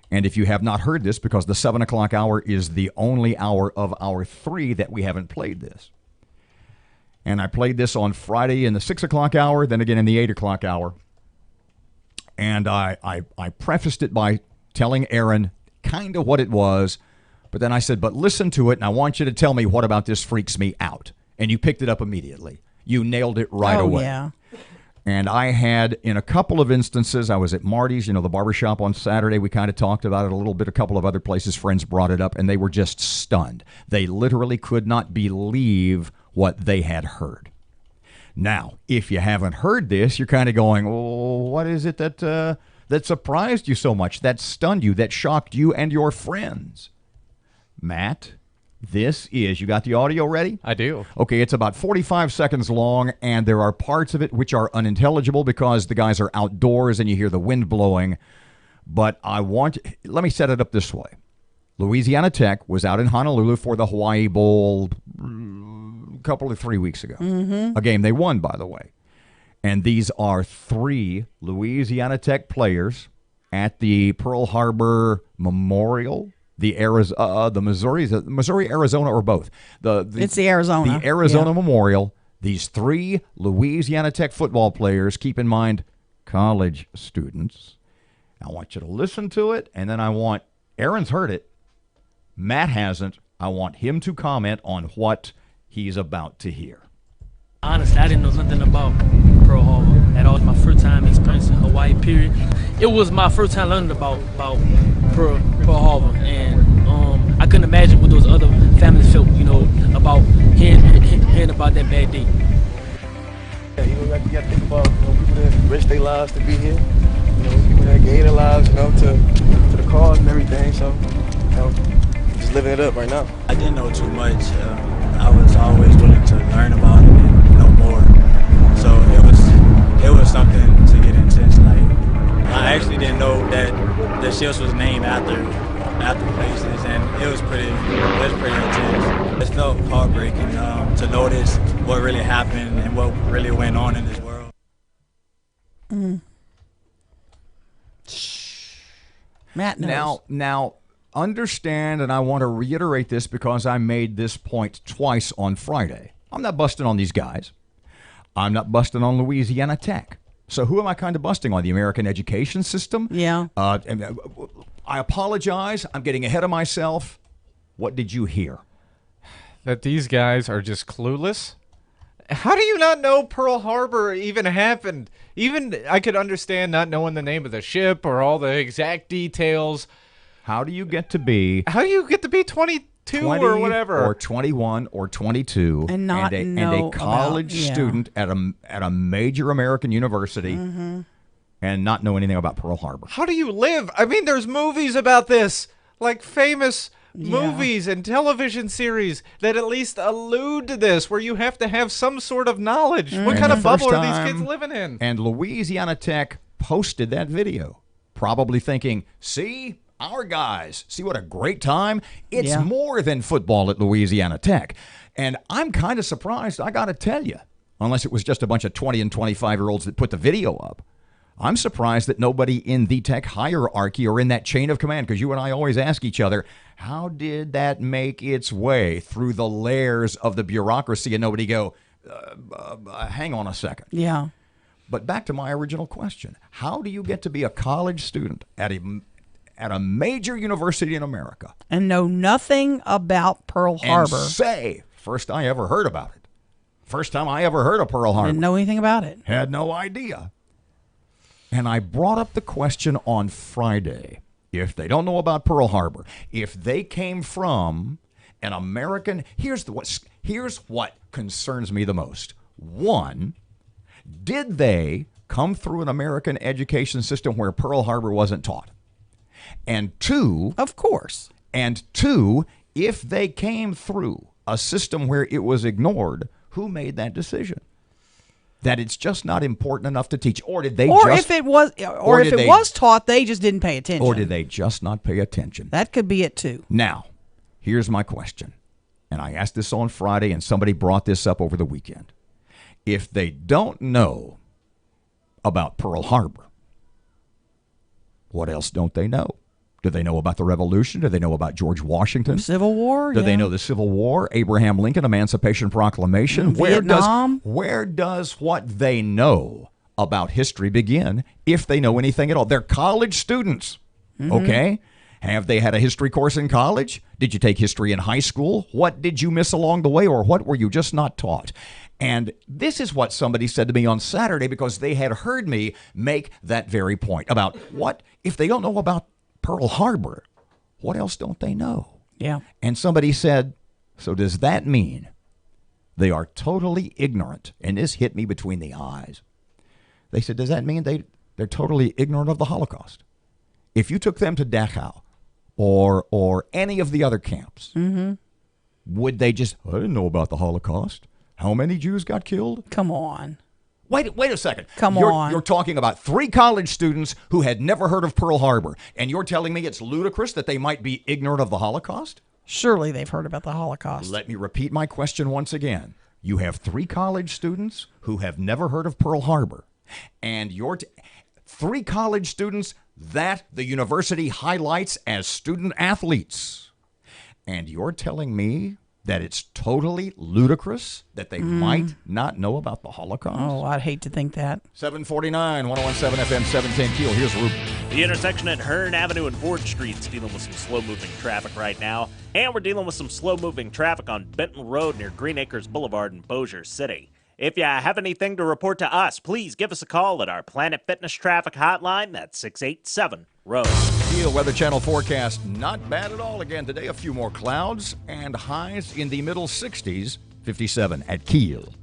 And if you have not heard this, because the 7 o'clock hour is the only hour of our 3 that we haven't played this. And I played this on Friday in the 6 o'clock hour, then again in the 8 o'clock hour. And I prefaced it by telling Erin kind of what it was, but then I said, but listen to it, and I want you to tell me what about this freaks me out. And you picked it up immediately. You nailed it right away. Yeah. And I had, in a couple of instances, I was at Marty's, the barbershop on Saturday. We kind of talked about it a little bit. A couple of other places, friends brought it up, and they were just stunned. They literally could not believe what they had heard. Now, if you haven't heard this, you're kind of going, oh, what is it that surprised you so much, that stunned you, that shocked you and your friends? Matt, this is, you got the audio ready? I do. Okay, it's about 45 seconds long, and there are parts of it which are unintelligible because the guys are outdoors and you hear the wind blowing. But let me set it up this way. Louisiana Tech was out in Honolulu for the Hawaii Bowl a couple of 3 weeks ago. Mm-hmm. A game they won, by the way. And these are 3 Louisiana Tech players at the Pearl Harbor Memorial. The Missouri, Arizona, or both. It's the Arizona. The Arizona Memorial. These 3 Louisiana Tech football players, keep in mind, college students. I want you to listen to it, and then Erin's heard it. Matt hasn't. I want him to comment on what he's about to hear. Honestly, I didn't know nothing about Pearl Harbor at all. It was my first time experiencing Hawaii, period. It was my first time learning about Pearl Harbor, and I couldn't imagine what those other families felt, about hearing about that bad day. Yeah, you got to think about people that risk their lives to be here. People that gave their lives, to the cause and everything. So, just living it up right now. I didn't know too much. I was always willing to learn about it and know more. So it was something to get intense. Like, I actually didn't know that the ships was named after places, and it was pretty intense. It felt heartbreaking to notice what really happened and what really went on in this world. Mm. Matt knows. Now, understand, and I want to reiterate this because I made this point twice on Friday. I'm not busting on these guys. I'm not busting on Louisiana Tech. So who am I kind of busting on? The American education system? Yeah. I apologize. I'm getting ahead of myself. What did you hear? That these guys are just clueless? How do you not know Pearl Harbor even happened? Even I could understand not knowing the name of the ship or all the exact details. How do you get to be 22 or whatever, or 21 or 22 and a college student at a major American university and not know anything about Pearl Harbor? How do you live? I mean, there's movies about this, like famous movies and television series that at least allude to this, where you have to have some sort of knowledge. What kind of bubble are these kids living in? And Louisiana Tech posted that video, probably thinking, see, our guys, see what a great time. It's more than football at Louisiana Tech. And I'm kind of surprised, I got to tell you, unless it was just a bunch of 20 and 25-year-olds that put the video up. I'm surprised that nobody in the Tech hierarchy or in that chain of command, because you and I always ask each other, how did that make its way through the layers of the bureaucracy, and nobody go, hang on a second. Yeah. But back to my original question. How do you get to be a college student at a major university in America and know nothing about Pearl Harbor? And say, first I ever heard about it. First time I ever heard of Pearl Harbor. Didn't know anything about it. Had no idea. And I brought up the question on Friday. If they don't know about Pearl Harbor, if they came from an American, here's what concerns me the most. One, Did they come through an American education system where Pearl Harbor wasn't taught? And two, of course. And two, if they came through a system where it was ignored, who made that decision? That it's just not important enough to teach, or did they? Or just, if it was, or if it was taught, they just didn't pay attention. Or did they just not pay attention? That could be it too. Now, here's my question, and I asked this on Friday, and somebody brought this up over the weekend. If they don't know about Pearl Harbor, what else don't they know? Do they know about the Revolution? Do they know about George Washington? Civil War? Do they know the Civil War, Abraham Lincoln, Emancipation Proclamation? Vietnam? Where does what they know about history begin, if they know anything at all? They're college students, okay? Have they had a history course in college? Did you take history in high school? What did you miss along the way, or what were you just not taught? And this is what somebody said to me on Saturday, because they had heard me make that very point about what, if they don't know about Pearl Harbor, what else don't they know? Yeah. And somebody said, so does that mean they are totally ignorant? And this hit me between the eyes. They said, does that mean they're totally ignorant of the Holocaust? If you took them to Dachau or any of the other camps, would they just, I didn't know about the Holocaust. How many Jews got killed? Come on. Wait a second. Come on. You're talking about 3 college students who had never heard of Pearl Harbor, and you're telling me it's ludicrous that they might be ignorant of the Holocaust? Surely they've heard about the Holocaust. Let me repeat my question once again. You have 3 college students who have never heard of Pearl Harbor, and you're 3 college students that the university highlights as student athletes, and you're telling me that it's totally ludicrous that they might not know about the Holocaust? Oh, I'd hate to think that. 749, 1017 FM, 710 KEEL. Here's Ruben. The intersection at Hearn Avenue and Ford Street's dealing with some slow-moving traffic right now. And we're dealing with some slow-moving traffic on Benton Road near Green Acres Boulevard in Bossier City. If you have anything to report to us, please give us a call at our Planet Fitness traffic hotline. That's 687-ROAD. KEEL Weather Channel forecast, not bad at all again today. A few more clouds and highs in the middle 60s, 57 at KEEL.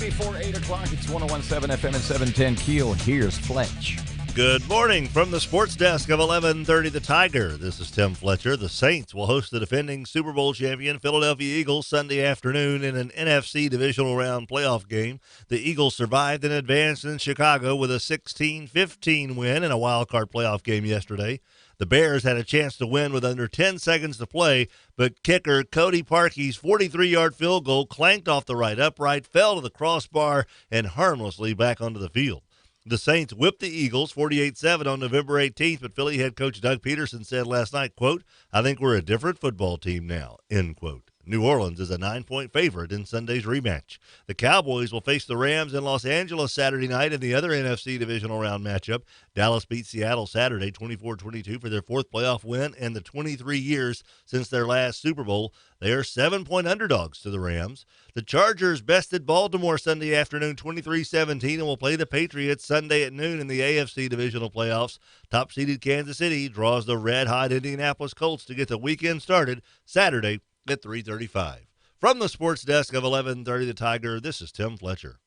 Before 8 o'clock, it's 1017 FM and 710 KEEL. Here's Fletch. Good morning from the sports desk of 1130 The Tiger. This is Tim Fletcher. The Saints will host the defending Super Bowl champion Philadelphia Eagles Sunday afternoon in an NFC divisional round playoff game. The Eagles survived and advanced in Chicago with a 16-15 win in a wild-card playoff game yesterday. The Bears had a chance to win with under 10 seconds to play, but kicker Cody Parkey's 43-yard field goal clanked off the right upright, fell to the crossbar, and harmlessly back onto the field. The Saints whipped the Eagles 48-7 on November 18th, but Philly head coach Doug Peterson said last night, quote, "I think we're a different football team now," end quote. New Orleans is a 9-point favorite in Sunday's rematch. The Cowboys will face the Rams in Los Angeles Saturday night in the other NFC divisional round matchup. Dallas beat Seattle Saturday 24-22 for their fourth playoff win in the 23 years since their last Super Bowl. They are 7-point underdogs to the Rams. The Chargers bested Baltimore Sunday afternoon 23-17 and will play the Patriots Sunday at noon in the AFC divisional playoffs. Top-seeded Kansas City draws the red-hot Indianapolis Colts to get the weekend started Saturday at 3:35. From the sports desk of 1130 The Tiger, this is Tim Fletcher.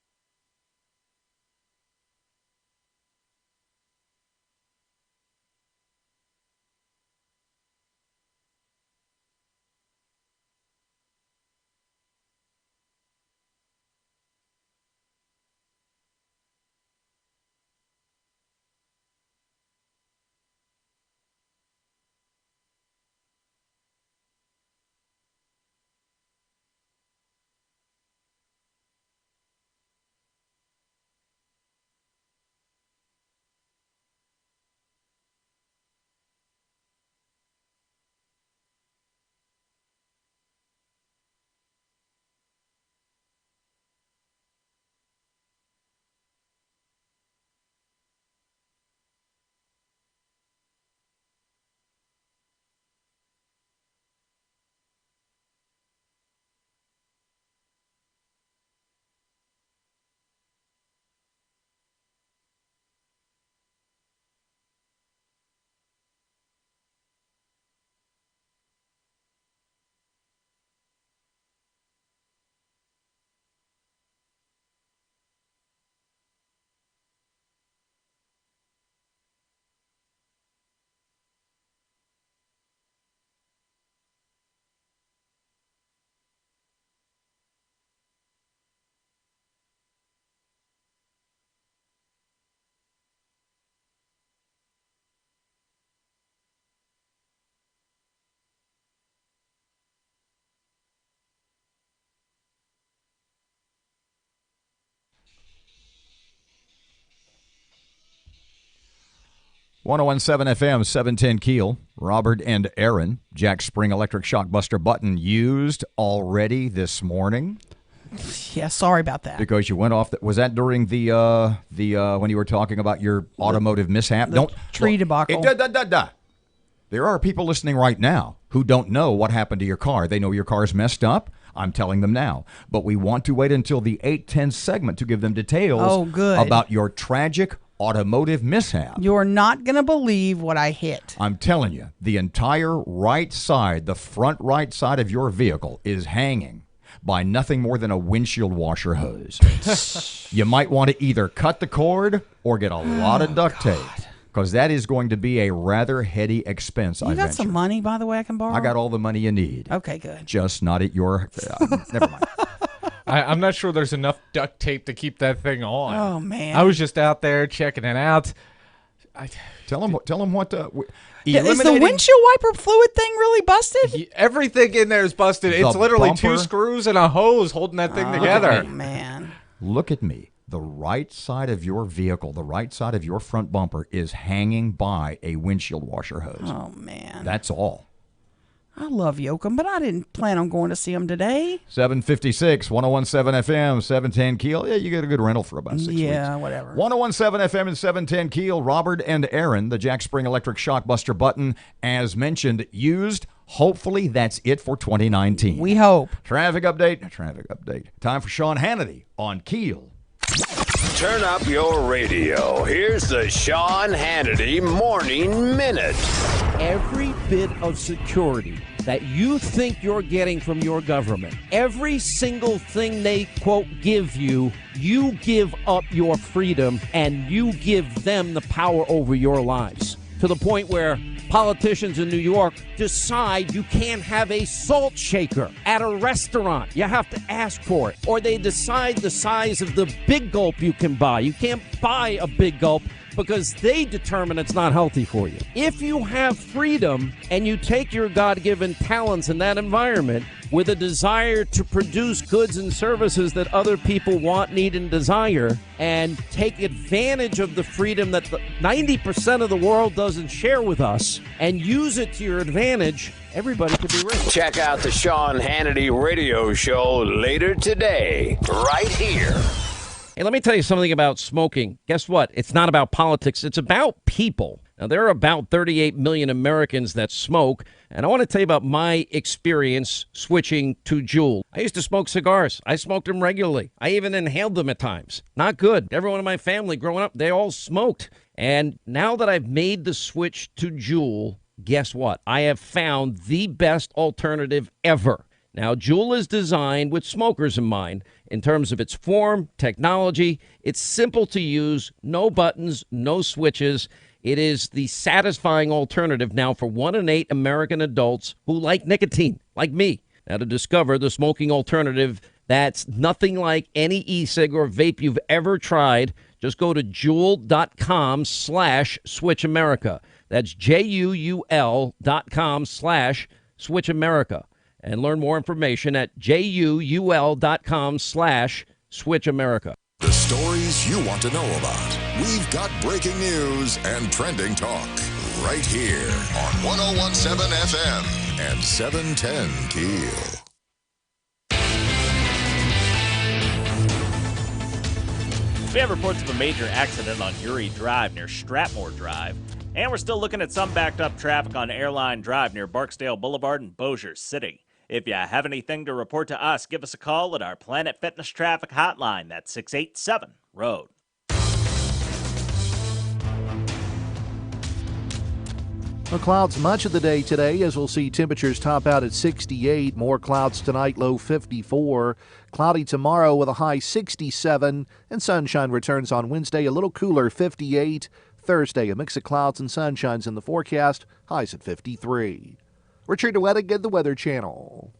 .107 FM, 710 Keel. Robert and Erin. Jack Spring Electric Shockbuster button used already this morning. Yeah, sorry about that. Because you went off. Was that during the when you were talking about your automotive mishap? Tree debacle. There are people listening right now who don't know what happened to your car. They know your car's messed up. I'm telling them now. But we want to wait until the 8:10 segment to give them details about your tragic automotive mishap. You're not going to believe what I hit. I'm telling you, the entire right side, the front right side of your vehicle is hanging by nothing more than a windshield washer hose. You might want to either cut the cord or get a lot of duct tape, because that is going to be a rather heady expense. You got some money, by the way, I can borrow? I got all the money you need. Okay, good. Just not at your... never mind. I'm not sure there's enough duct tape to keep that thing on. Oh, man. I was just out there checking it out. Tell them what... Is the windshield wiper fluid thing really busted? Everything in there is busted. It's literally bumper? 2 screws and a hose holding that thing together. Oh, man. Look at me. The right side of your vehicle, the right side of your front bumper is hanging by a windshield washer hose. Oh, man. That's all. I love Yoakum, but I didn't plan on going to see him today. 756, 101.7 FM, 710 Keel. Yeah, you get a good rental for about 6 weeks. Yeah, whatever. 101.7 FM and 710 Keel. Robert and Erin, the Jack Spring Electric Shockbuster button, as mentioned, used. Hopefully that's it for 2019. We hope. Traffic update. Time for Sean Hannity on Keel. Turn up your radio. Here's the Sean Hannity Morning Minute. Every bit of security that you think you're getting from your government. Every single thing they, quote, give you, you give up your freedom and you give them the power over your lives. To the point where politicians in New York decide you can't have a salt shaker at a restaurant. You have to ask for it. Or they decide the size of the big gulp you can buy. You can't buy a big gulp because they determine it's not healthy for you. If you have freedom and you take your God-given talents in that environment with a desire to produce goods and services that other people want, need, and desire, and take advantage of the freedom that 90% of the world doesn't share with us, and use it to your advantage, everybody could be rich. Check out the Sean Hannity radio show later today, right here. Hey, let me tell you something about smoking. Guess what? It's not about politics. It's about people. Now, there are about 38 million Americans that smoke, and I want to tell you about my experience switching to Juul. I used to smoke cigars. I smoked them regularly. I even inhaled them at times. Not good. Everyone in my family growing up, they all smoked. And now that I've made the switch to Juul, guess what? I have found the best alternative ever. Now, Juul is designed with smokers in mind in terms of its form, technology. It's simple to use, no buttons, no switches. It is the satisfying alternative now for 1 in 8 American adults who like nicotine, like me. Now, to discover the smoking alternative that's nothing like any e-cig or vape you've ever tried, just go to Juul.com/Switch America. That's JUUL.com/Switch America. And learn more information at JUUL.com/Switch America. The stories you want to know about. We've got breaking news and trending talk right here on 101.7 FM and 710 KEEL. We have reports of a major accident on Uri Drive near Stratmore Drive. And we're still looking at some backed up traffic on Airline Drive near Barksdale Boulevard in Bossier City. If you have anything to report to us, give us a call at our Planet Fitness Traffic Hotline. That's 687-ROAD. The clouds much of the day today, as we'll see temperatures top out at 68. More clouds tonight, low 54. Cloudy tomorrow with a high 67. And sunshine returns on Wednesday, a little cooler, 58. Thursday, a mix of clouds and sunshines in the forecast, highs at 53. Richard DeWettig, the Weather Channel.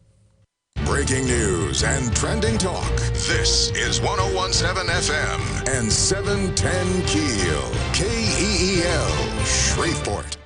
Breaking news and trending talk. This is 101.7 FM and 710 KEEL. KEEL, Shreveport.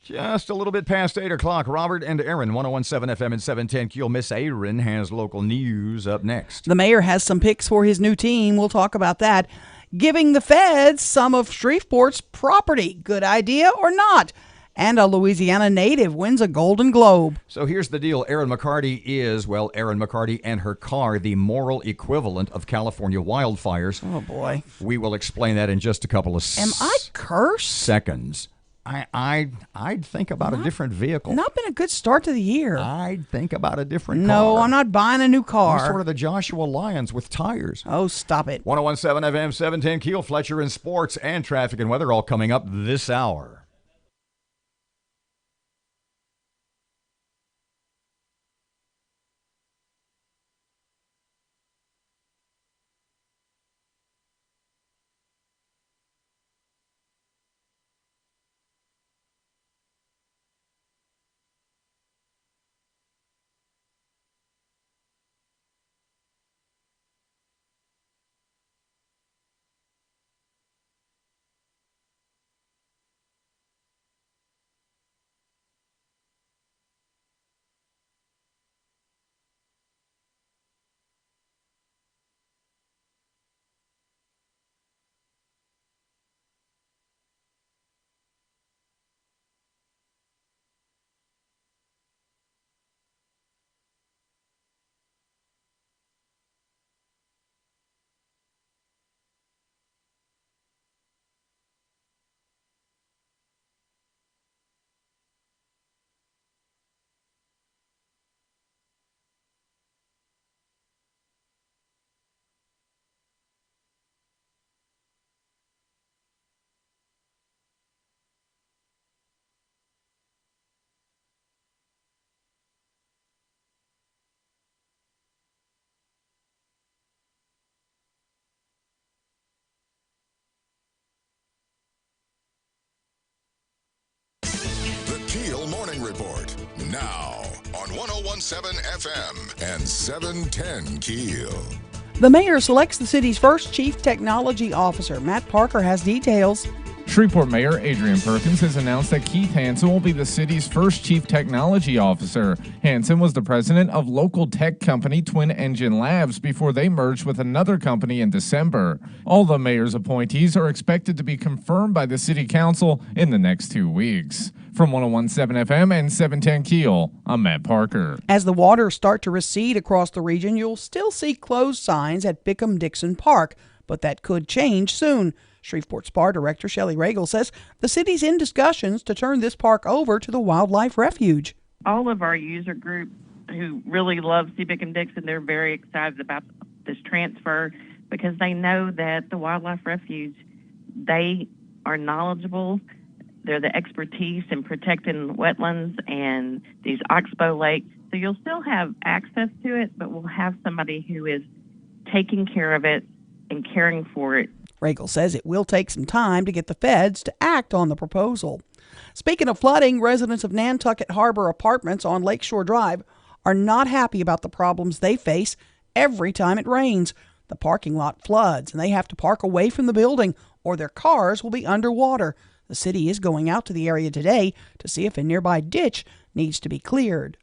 Just a little bit past 8 o'clock. Robert and Erin, 101.7 FM and 710 KEEL. Miss Erin has local news up next. The mayor has some picks for his new team. We'll talk about that. Giving the feds some of Shreveport's property. Good idea or not? And a Louisiana native wins a Golden Globe. So here's the deal. Erin McCarty is, well, Erin McCarty and her car, the moral equivalent of California wildfires. Oh, boy. We will explain that in just a couple of Am I cursed? seconds. I'd think about a different vehicle. Not been a good start to the year. I'd think about a different car. No, I'm not buying a new car. You're sort of the Joshua Lions with tires. Oh, stop it. 101.7 FM, 710 KEEL, Fletcher, and sports and traffic and weather all coming up this hour. The KEEL Morning Report, now on 101.7 FM and 710 KEEL. The mayor selects the city's first chief technology officer. Matt Parker has details. Shreveport Mayor Adrian Perkins has announced that Keith Hansen will be the city's first chief technology officer. Hansen was the president of local tech company Twin Engine Labs before they merged with another company in December. All the mayor's appointees are expected to be confirmed by the city council in the next 2 weeks. From 101.7 FM and 710 KEEL, I'm Matt Parker. As the waters start to recede across the region, you'll still see closed signs at Bickham-Dixon Park, but that could change soon. Shreveport SPAR Director Shelley Regal says the city's in discussions to turn this park over to the Wildlife Refuge. All of our user group who really love Bickham-Dixon, they're very excited about this transfer because they know that the Wildlife Refuge, they are knowledgeable. They're the expertise in protecting wetlands and these oxbow lakes. So you'll still have access to it, but we'll have somebody who is taking care of it and caring for it. Regal says it will take some time to get the feds to act on the proposal. Speaking of flooding, residents of Nantucket Harbor Apartments on Lakeshore Drive are not happy about the problems they face every time it rains. The parking lot floods and they have to park away from the building or their cars will be underwater. The city is going out to the area today to see if a nearby ditch needs to be cleared.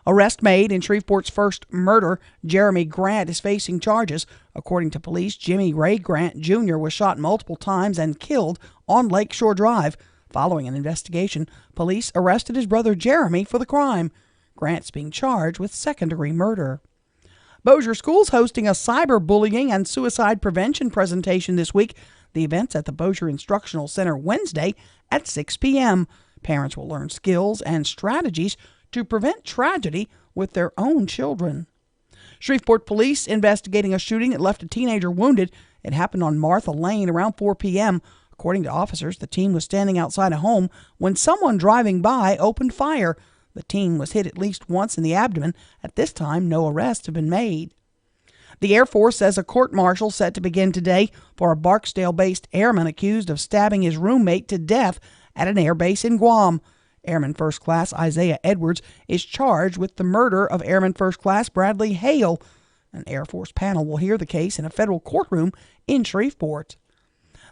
Arrest made in Shreveport's first murder. Jeremy Grant is facing charges. According to police, Jimmy Ray Grant Jr. was shot multiple times and killed on Lakeshore Drive. Following an investigation, police arrested his brother Jeremy for the crime. Grant's being charged with second-degree murder. Bossier School's hosting a cyberbullying and suicide prevention presentation this week. The event's at the Bossier Instructional Center Wednesday at 6 p.m. Parents will learn skills and strategies to prevent tragedy with their own children. Shreveport police investigating a shooting that left a teenager wounded. It happened on Martha Lane around 4 p.m. According to officers, the teen was standing outside a home when someone driving by opened fire. The teen was hit at least once in the abdomen. At this time, no arrests have been made. The Air Force says a court-martial set to begin today for a Barksdale-based airman accused of stabbing his roommate to death at an air base in Guam. Airman First Class Isaiah Edwards is charged with the murder of Airman First Class Bradley Hale. An Air Force panel will hear the case in a federal courtroom in Shreveport.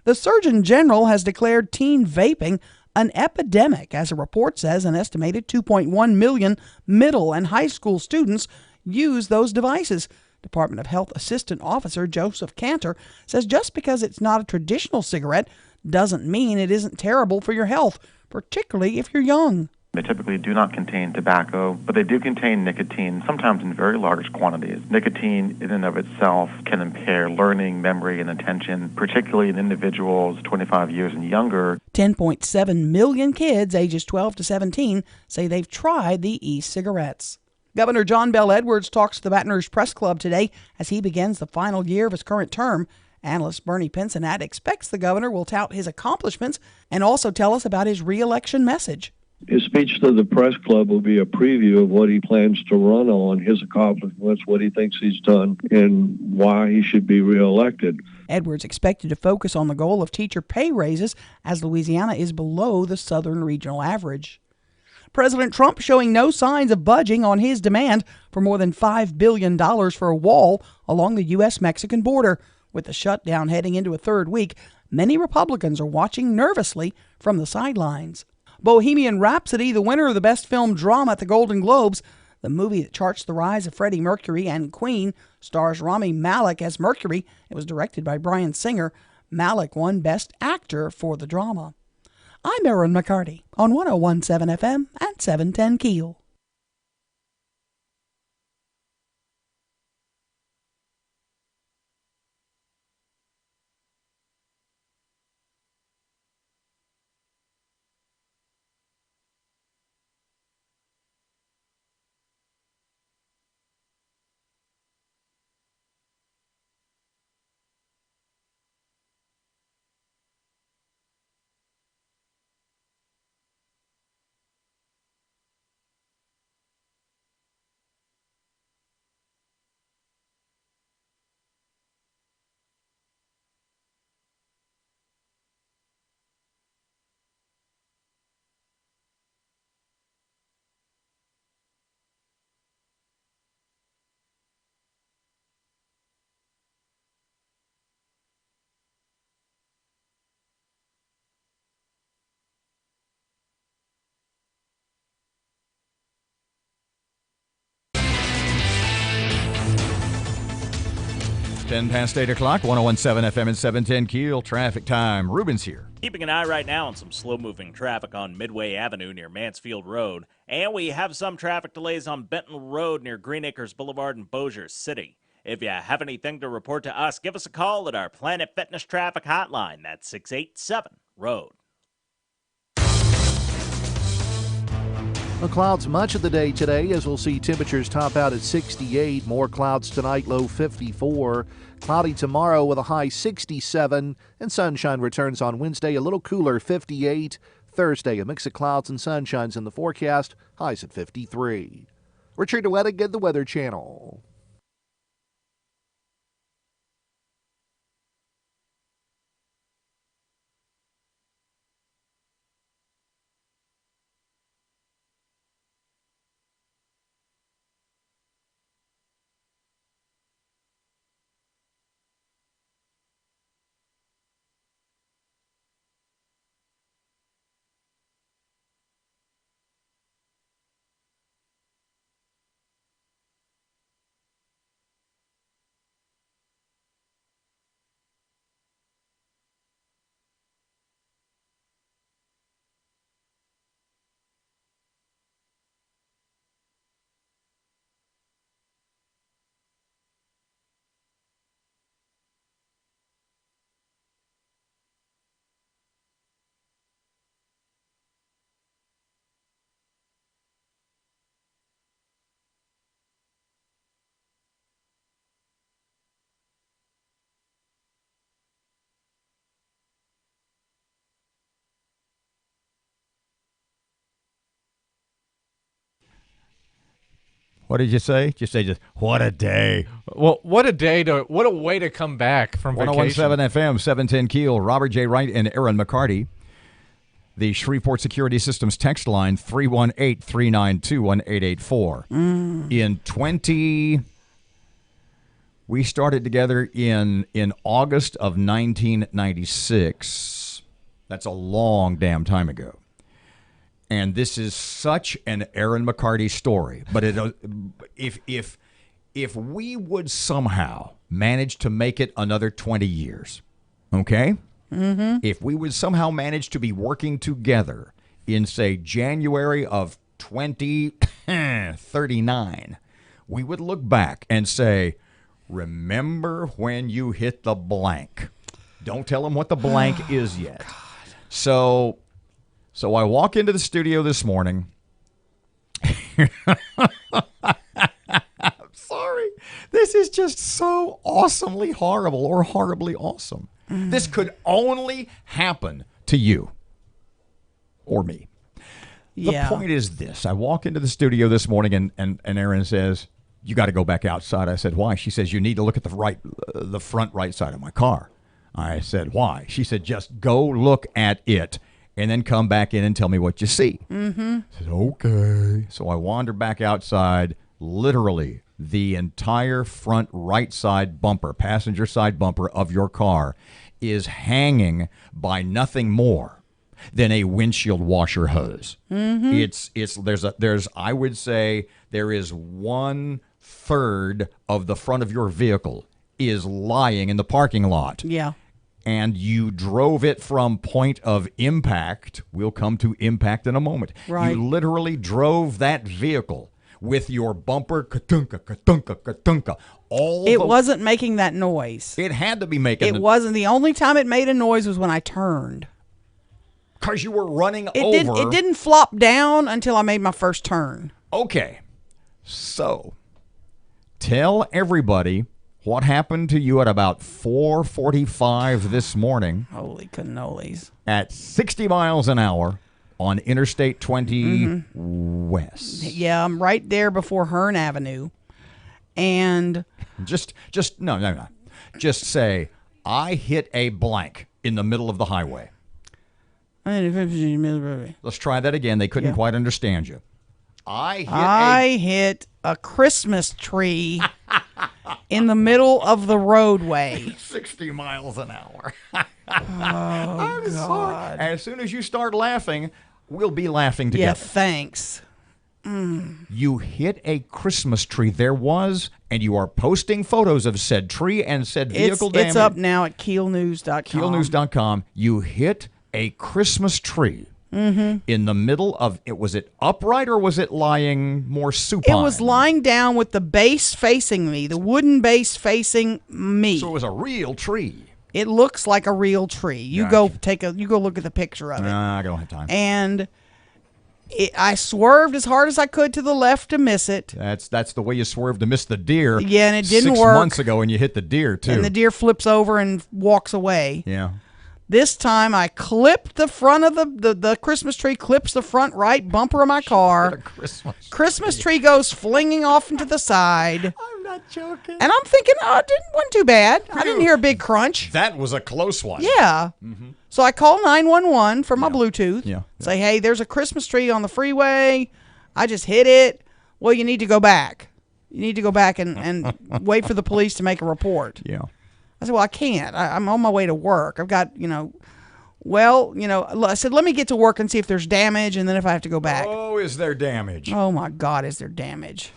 The Surgeon General has declared teen vaping an epidemic. As a report says, an estimated 2.1 million middle and high school students use those devices. Department of Health Assistant Officer Joseph Cantor says just because it's not a traditional cigarette doesn't mean it isn't terrible for your health, particularly if you're young. They typically do not contain tobacco, but they do contain nicotine, sometimes in very large quantities. Nicotine in and of itself can impair learning, memory, and attention, particularly in individuals 25 years and younger. 10.7 million kids ages 12 to 17 say they've tried the e-cigarettes. Governor John Bel Edwards talks to the Baton Rouge Press Club today as he begins the final year of his current term. Analyst Bernie Pincinat expects the governor will tout his accomplishments and also tell us about his re-election message. His speech to the press club will be a preview of what he plans to run on, his accomplishments, what he thinks he's done, and why he should be reelected. Edwards expected to focus on the goal of teacher pay raises as Louisiana is below the southern regional average. President Trump showing no signs of budging on his demand for more than $5 billion for a wall along the U.S.-Mexican border. With the shutdown heading into a third week, many Republicans are watching nervously from the sidelines. Bohemian Rhapsody, the winner of the Best Film Drama at the Golden Globes, the movie that charts the rise of Freddie Mercury and Queen, stars Rami Malek as Mercury. It was directed by Bryan Singer. Malek won Best Actor for the drama. I'm Erin McCarty on 101.7 FM and 710 KEEL. Ten past 8 o'clock, 101.7 FM and 710 KEEL. Traffic time. Ruben's here. Keeping an eye right now on some slow-moving traffic on Midway Avenue near Mansfield Road. And we have some traffic delays on Benton Road near Green Acres Boulevard in Bossier City. If you have anything to report to us, give us a call at our Planet Fitness Traffic Hotline. That's 687-ROAD. The clouds much of the day today, as we'll see temperatures top out at 68. More clouds tonight, low 54. Cloudy tomorrow with a high 67. And sunshine returns on Wednesday, a little cooler, 58. Thursday, a mix of clouds and sunshines in the forecast, highs at 53. Richard Wettig, the Weather Channel. What did you say? Just say, what a day. Well, what a way to come back from vacation. 101.7 FM, 710 KEEL. Robert J. Wright and Erin McCarty. The Shreveport Security Systems text line, 318-392-1884. We started together in August of 1996. That's a long damn time ago. and this is such an Erin McCarty story, but if we would somehow manage to make it another 20 years, okay? Mm-hmm. If we would somehow manage to be working together in, say, January of 2039, we would look back and say, remember when you hit the blank? Don't tell them what the blank is yet. God. So I walk into the studio this morning. Sorry. This is just so awesomely horrible or horribly awesome. This could only happen to you or me. The point is this. I walk into the studio this morning and Erin says, you got to go back outside. I said, why? She says, you need to look at the front right side of my car. I said, why? She said, just go look at it and then come back in and tell me what you see. Mm-hmm. I said, okay. So I wander back outside. Literally, the entire front right side bumper, passenger side bumper of your car is hanging by nothing more than a windshield washer hose. Mm-hmm. There's I would say there is 1/3 of the front of your vehicle is lying in the parking lot. Yeah. And you drove it from point of impact. We'll come to impact in a moment. Right. You literally drove that vehicle with your bumper ka-tunka, ka-tunka, ka-tunka. It wasn't making that noise. It had to be making it wasn't. The only time it made a noise was when I turned. Because you were running over. It didn't flop down until I made my first turn. Okay. So, tell everybody what happened to you at about 4:45 this morning. Holy cannolis. At 60 miles an hour on Interstate 20 West. Yeah, I'm right there before Hearn Avenue. And just no. Just say, I hit a blank in the middle of the highway. Let's try that again. They couldn't quite understand you. I hit a Christmas tree in the middle of the roadway. 60 miles an hour. Oh, God. Sorry. As soon as you start laughing, we'll be laughing together. Yeah, thanks. You hit a Christmas tree. There was, and you are posting photos of said tree and said vehicle damage. It's up now at KEELnews.com. KEELnews.com. You hit a Christmas tree in the middle of it. Was it upright or was it lying more supine? It was lying down with the base facing me, the wooden base facing me. So it was a real tree. It looks like a real tree. You go look at the picture of it. I don't have time. And I swerved as hard as I could to the left to miss it. That's the way you swerved to miss the deer. Yeah, and it didn't 6 work. months ago, and you hit the deer too. And the deer flips over and walks away. Yeah. This time I clipped the front of the Christmas tree, clips the front right bumper of my car. Christmas tree goes flinging off into the side. I'm not joking. And I'm thinking, it wasn't too bad. I didn't hear a big crunch. That was a close one. Yeah. So I call 911 from my Bluetooth. Yeah. Say, hey, there's a Christmas tree on the freeway. I just hit it. Well, you need to go back. You need to go back and wait for the police to make a report. Yeah. I said, well, I can't. I'm on my way to work. I've got, I said, let me get to work and see if there's damage, and then if I have to go back. Oh, is there damage? Oh, my God, is there damage?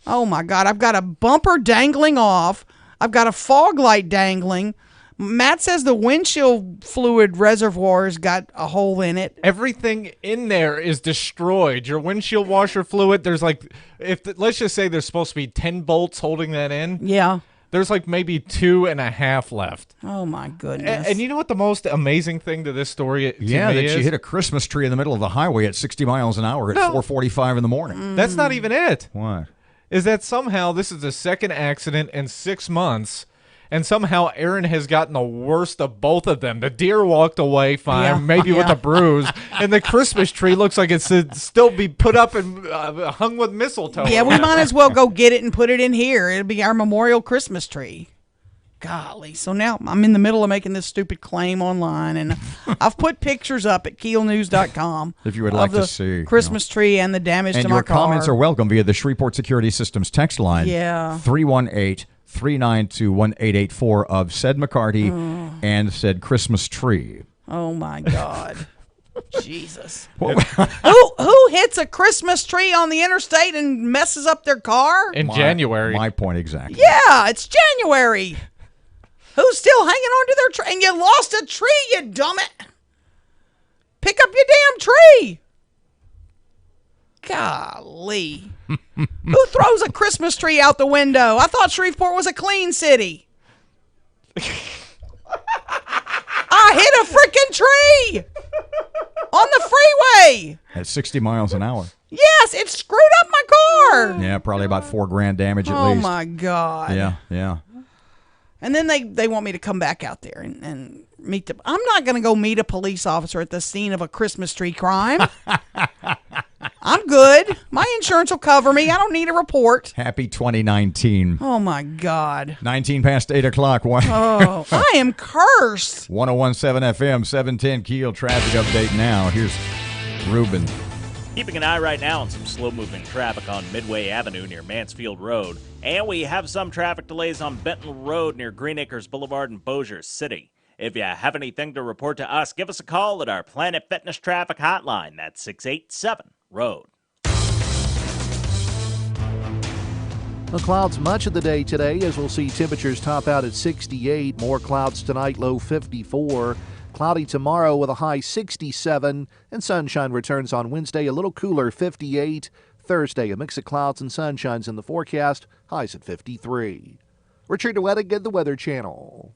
Oh, my God, I've got a bumper dangling off. I've got a fog light dangling. Matt says the windshield fluid reservoir's got a hole in it. Everything in there is destroyed. Your windshield washer fluid, there's let's just say there's supposed to be 10 bolts holding that in. Yeah. There's maybe 2.5 left. Oh, my goodness. And you know what the most amazing thing to this story to me that is? You hit a Christmas tree in the middle of the highway at 60 miles an hour at 4:45 in the morning. That's not even it. What? Is that somehow this is the second accident in 6 months, and somehow Erin has gotten the worst of both of them. The deer walked away fine, maybe with a bruise, and the Christmas tree looks like it should still be put up and hung with mistletoe. Yeah, we might as well go get it and put it in here. It'll be our memorial Christmas tree. Golly. So now I'm in the middle of making this stupid claim online, and I've put pictures up at KEELnews.com. If you would like to see. Christmas tree and the damage to my car. And your comments are welcome via the Shreveport Security Systems text line. Yeah. 318-392-1884 of said McCarty and said Christmas tree. Oh, my God. Jesus. Who hits a Christmas tree on the interstate and messes up their car? In January. My point exactly. Yeah, it's January. Who's still hanging on to their tree? And you lost a tree, you dumbit. Pick up your damn tree. Golly. Who throws a Christmas tree out the window? I thought Shreveport was a clean city. I hit a freaking tree on the freeway. At 60 miles an hour. Yes, it screwed up my car. Yeah, probably about $4,000 damage at Oh, least. my God. Yeah. And then they want me to come back out there and meet the... I'm not going to go meet a police officer at the scene of a Christmas tree crime. I'm good. My insurance will cover me. I don't need a report. Happy 2019. Oh, my God. 19 past 8 o'clock. Oh, I am cursed. 1017 FM, 710 Keel traffic update now. Here's Ruben. Keeping an eye right now on some slow-moving traffic on Midway Avenue near Mansfield Road. And we have some traffic delays on Benton Road near Green Acres Boulevard in Bossier City. If you have anything to report to us, give us a call at our Planet Fitness Traffic Hotline. That's 687-ROAD. The clouds much of the day today, as we'll see temperatures top out at 68. More clouds tonight, low 54. Cloudy tomorrow with a high 67, and sunshine returns on Wednesday, a little cooler, 58. Thursday, a mix of clouds and sunshines in the forecast, highs at 53. Richard Wettig, the Weather Channel.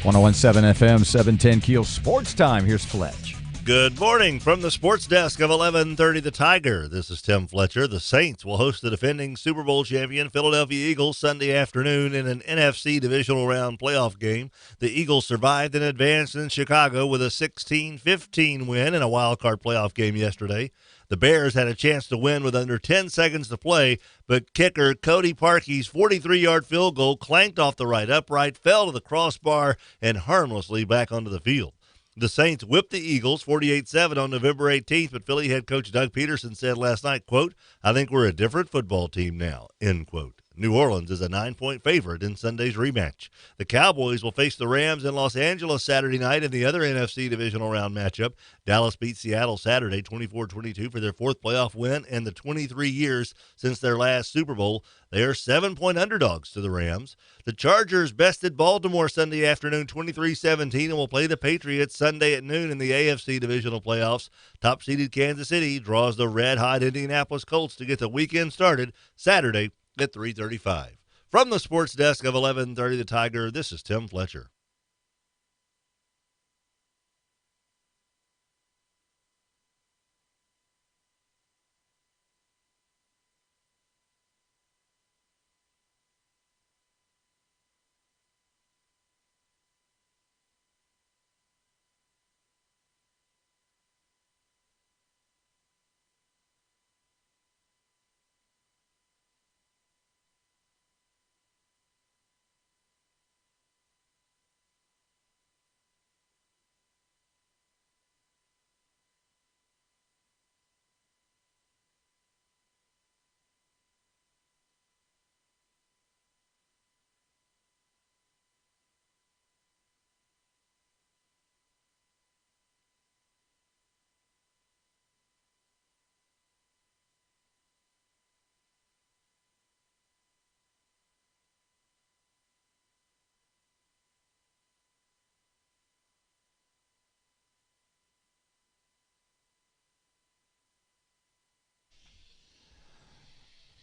.117 FM, 710 Keel Sports Time. Here's Fletch. Good morning from the sports desk of 1130 The Tiger. This is Tim Fletcher. The Saints will host the defending Super Bowl champion Philadelphia Eagles Sunday afternoon in an NFC divisional round playoff game. The Eagles survived and advanced in Chicago with a 16-15 win in a wild-card playoff game yesterday. The Bears had a chance to win with under 10 seconds to play, but kicker Cody Parkey's 43-yard field goal clanked off the right upright, fell to the crossbar, and harmlessly back onto the field. The Saints whipped the Eagles 48-7 on November 18th, but Philly head coach Doug Peterson said last night, quote, "I think we're a different football team now," end quote. New Orleans is a 9-point favorite in Sunday's rematch. The Cowboys will face the Rams in Los Angeles Saturday night in the other NFC divisional round matchup. Dallas beat Seattle Saturday 24-22 for their fourth playoff win in the 23 years since their last Super Bowl. They are 7-point underdogs to the Rams. The Chargers bested Baltimore Sunday afternoon 23-17 and will play the Patriots Sunday at noon in the AFC divisional playoffs. Top-seeded Kansas City draws the red-hot Indianapolis Colts to get the weekend started Saturday at 3:35. From the sports desk of 1130 The Tiger, this is Tim Fletcher.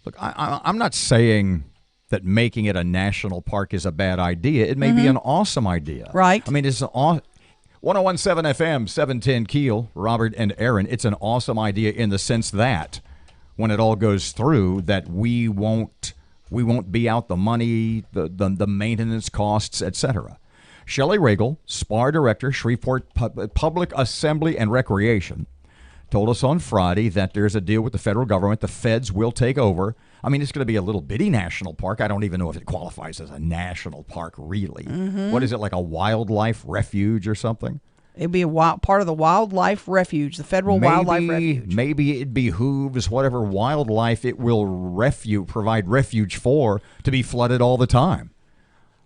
Look, I'm not saying that making it a national park is a bad idea. It may be an awesome idea. Right. I mean, it's an 1017 FM, 710 Keel, Robert and Erin. It's an awesome idea in the sense that when it all goes through, that we won't be out the money, the maintenance costs, etc. Shelley Regal, SPAR Director, Shreveport Public Assembly and Recreation, told us on Friday that there's a deal with the federal government. The feds will take over. I mean, it's going to be a little bitty national park. I don't even know if it qualifies as a national park, really. What is it, like a wildlife refuge or something? It'd be a part of the wildlife refuge, the federal wildlife refuge. Maybe it behooves whatever wildlife it will provide refuge for to be flooded all the time.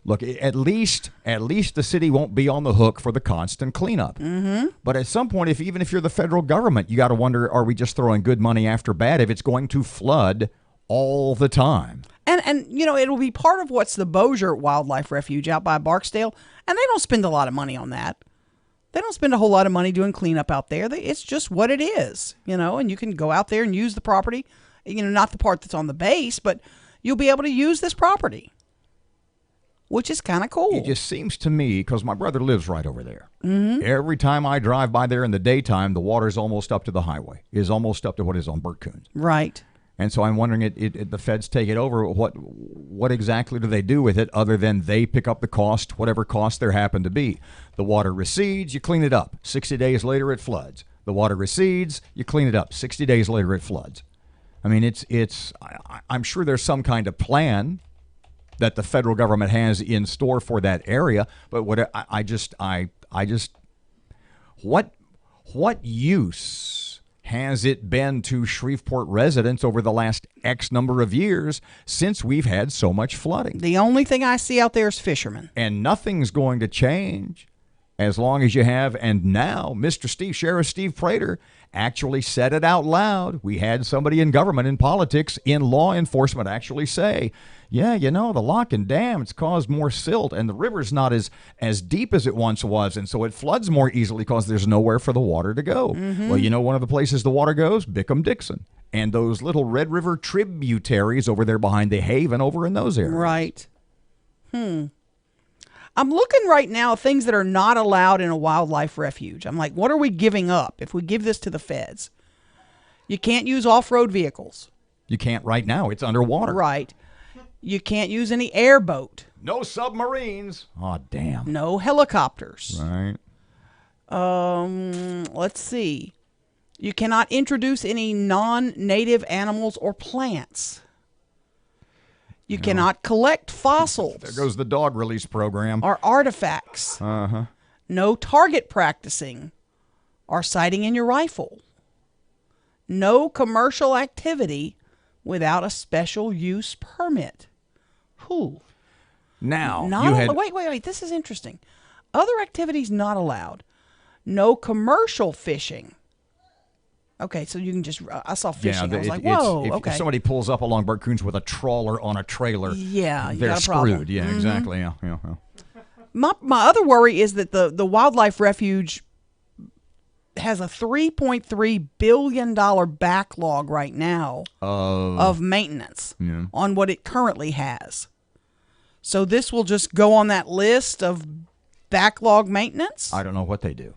Look, at least the city won't be on the hook for the constant cleanup. But at some point, even if you're the federal government, you got to wonder, are we just throwing good money after bad if it's going to flood all the time? And you know, it'll be part of what's the Bossier Wildlife Refuge out by Barksdale, and they don't spend a lot of money on that. They don't spend a whole lot of money doing cleanup out there. It's just what it is, you know, and you can go out there and use the property, you know, not the part that's on the base, but you'll be able to use this property, which is kind of cool. It just seems to me, because my brother lives right over there. Every time I drive by there in the daytime, the water's almost up to the highway, is almost up to what is on Burt Coons. Right. And so I'm wondering, the feds take it over, what exactly do they do with it other than they pick up the cost, whatever cost there happen to be? The water recedes, you clean it up. 60 days later, it floods. The water recedes, you clean it up. 60 days later, it floods. I mean, I'm sure there's some kind of plan that the federal government has in store for that area, but what use has it been to Shreveport residents over the last X number of years since we've had so much flooding? The only thing I see out there is fishermen. And nothing's going to change as long as you have, and now Sheriff Steve Prater actually said it out loud. We had somebody in government, in politics, in law enforcement actually say, yeah, you know, the lock and dam, it's caused more silt, and the river's not as deep as it once was, and so it floods more easily because there's nowhere for the water to go. Well, you know, one of the places the water goes, Bickham-Dixon, and those little Red River tributaries over there behind the Haven over in those areas. Right. I'm looking right now at things that are not allowed in a wildlife refuge. I'm like, what are we giving up if we give this to the feds? You can't use off-road vehicles. You can't right now. It's underwater. Right. You can't use any airboat. No submarines. Oh, damn. No helicopters. Right. Let's see. You cannot introduce any non-native animals or plants. You cannot collect fossils. There goes the dog release program. Or artifacts. No target practicing or sighting in your rifle. No commercial activity without a special use permit. Now, wait. This is interesting. Other activities not allowed. No commercial fishing. Okay, so you can just, I saw fishing. I was like, whoa, okay. If somebody pulls up along Burt Coons with a trawler on a trailer, yeah, they're got a problem. screwed. Yeah, exactly. Yeah. My other worry is that the wildlife refuge has a $3.3 billion backlog right now of maintenance on what it currently has. So this will just go on that list of backlog maintenance? I don't know what they do.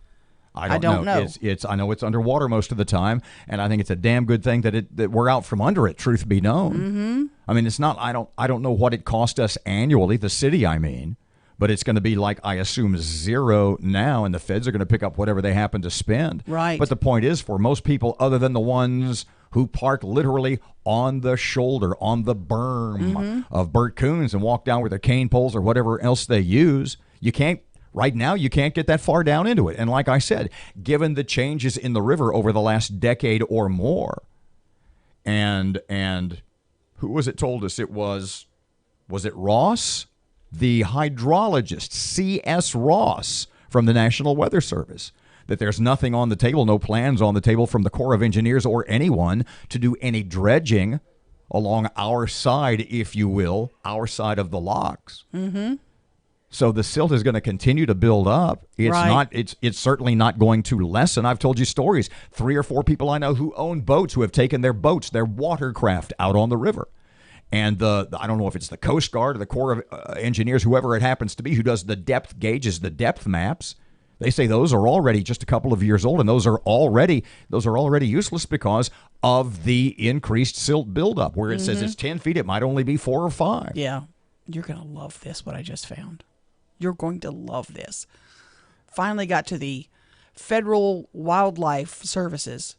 I don't know. I know it's underwater most of the time, and I think it's a damn good thing that we're out from under it, truth be known. I mean, it's not, I don't know what it cost us annually, the city, I mean. But it's going to be like, I assume, zero now, and the feds are going to pick up whatever they happen to spend. Right. But the point is, for most people, other than the ones who park literally on the shoulder, on the berm of Burt Coons and walk down with their cane poles or whatever else they use, right now, you can't get that far down into it. And like I said, given the changes in the river over the last decade or more, and who was it told us? Was it Ross? The hydrologist, C.S. Ross, from the National Weather Service, that there's nothing on the table, no plans on the table from the Corps of Engineers or anyone to do any dredging along our side, if you will, our side of the locks. So the silt is going to continue to build up. It's Right. not. It's certainly not going to lessen. I've told you stories. 3 or 4 people I know who own boats who have taken their boats, their watercraft, out on the river. And I don't know if it's the Coast Guard or the Corps of Engineers, whoever it happens to be, who does the depth gauges, the depth maps. They say those are already just a couple of years old, and those are already useless because of the increased silt buildup. Where it says it's 10 feet, it might only be 4 or 5. Yeah. You're going to love this, what I just found. You're going to love this. Finally got to the Federal Wildlife Services,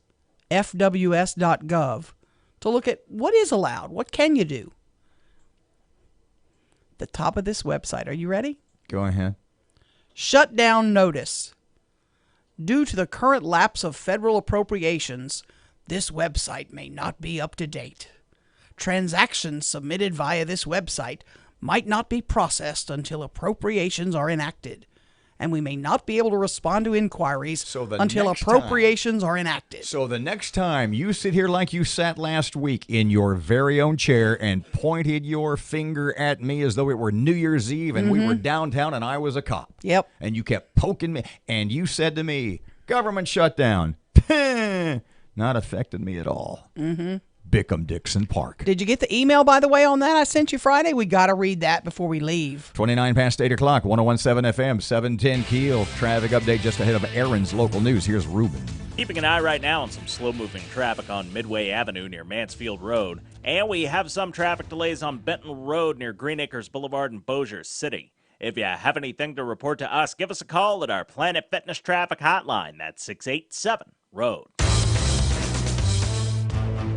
fws.gov, to look at what is allowed. What can you do? The top of this website. Are you ready? Go ahead. Shutdown notice. Due to the current lapse of federal appropriations, this website may not be up to date. Transactions submitted via this website might not be processed until appropriations are enacted, and we may not be able to respond to inquiries until appropriations are enacted. So the next time you sit here like you sat last week in your very own chair and pointed your finger at me as though it were New Year's Eve and we were downtown and I was a cop. Yep. And you kept poking me and you said to me, government shutdown. Not affected me at all. Bickham-Dixon Park. Did you get the email, by the way, on that I sent you Friday? We got to read that before we leave. 29 past 8 o'clock, 101.7 FM, 710 Keel. Traffic update just ahead of Erin's local news. Here's Ruben. Keeping an eye right now on some slow-moving traffic on Midway Avenue near Mansfield Road. And we have some traffic delays on Benton Road near Green Acres Boulevard in Bossier City. If you have anything to report to us, give us a call at our Planet Fitness Traffic Hotline. That's 687-ROAD.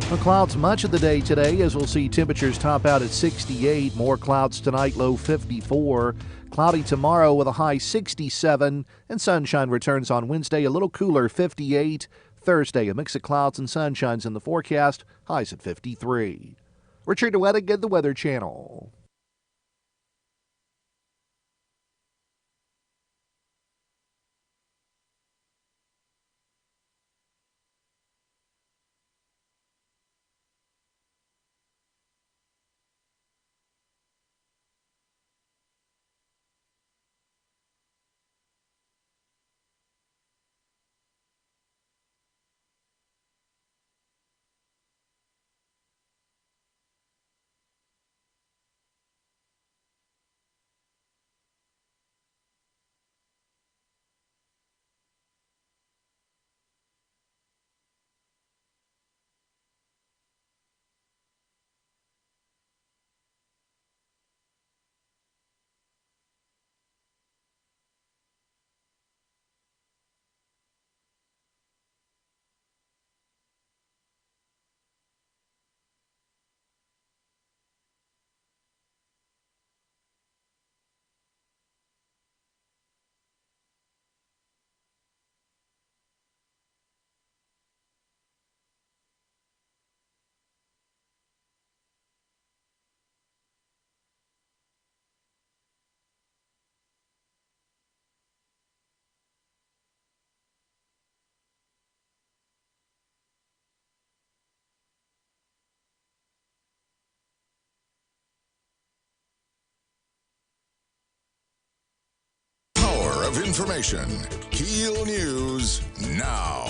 The clouds much of the day today, as we'll see temperatures top out at 68. More clouds tonight, low 54. Cloudy tomorrow with a high 67. And sunshine returns on Wednesday, a little cooler, 58. Thursday, a mix of clouds and sunshines in the forecast, highs at 53. Richard DeWettig, the Weather Channel. Of information. KEEL News now.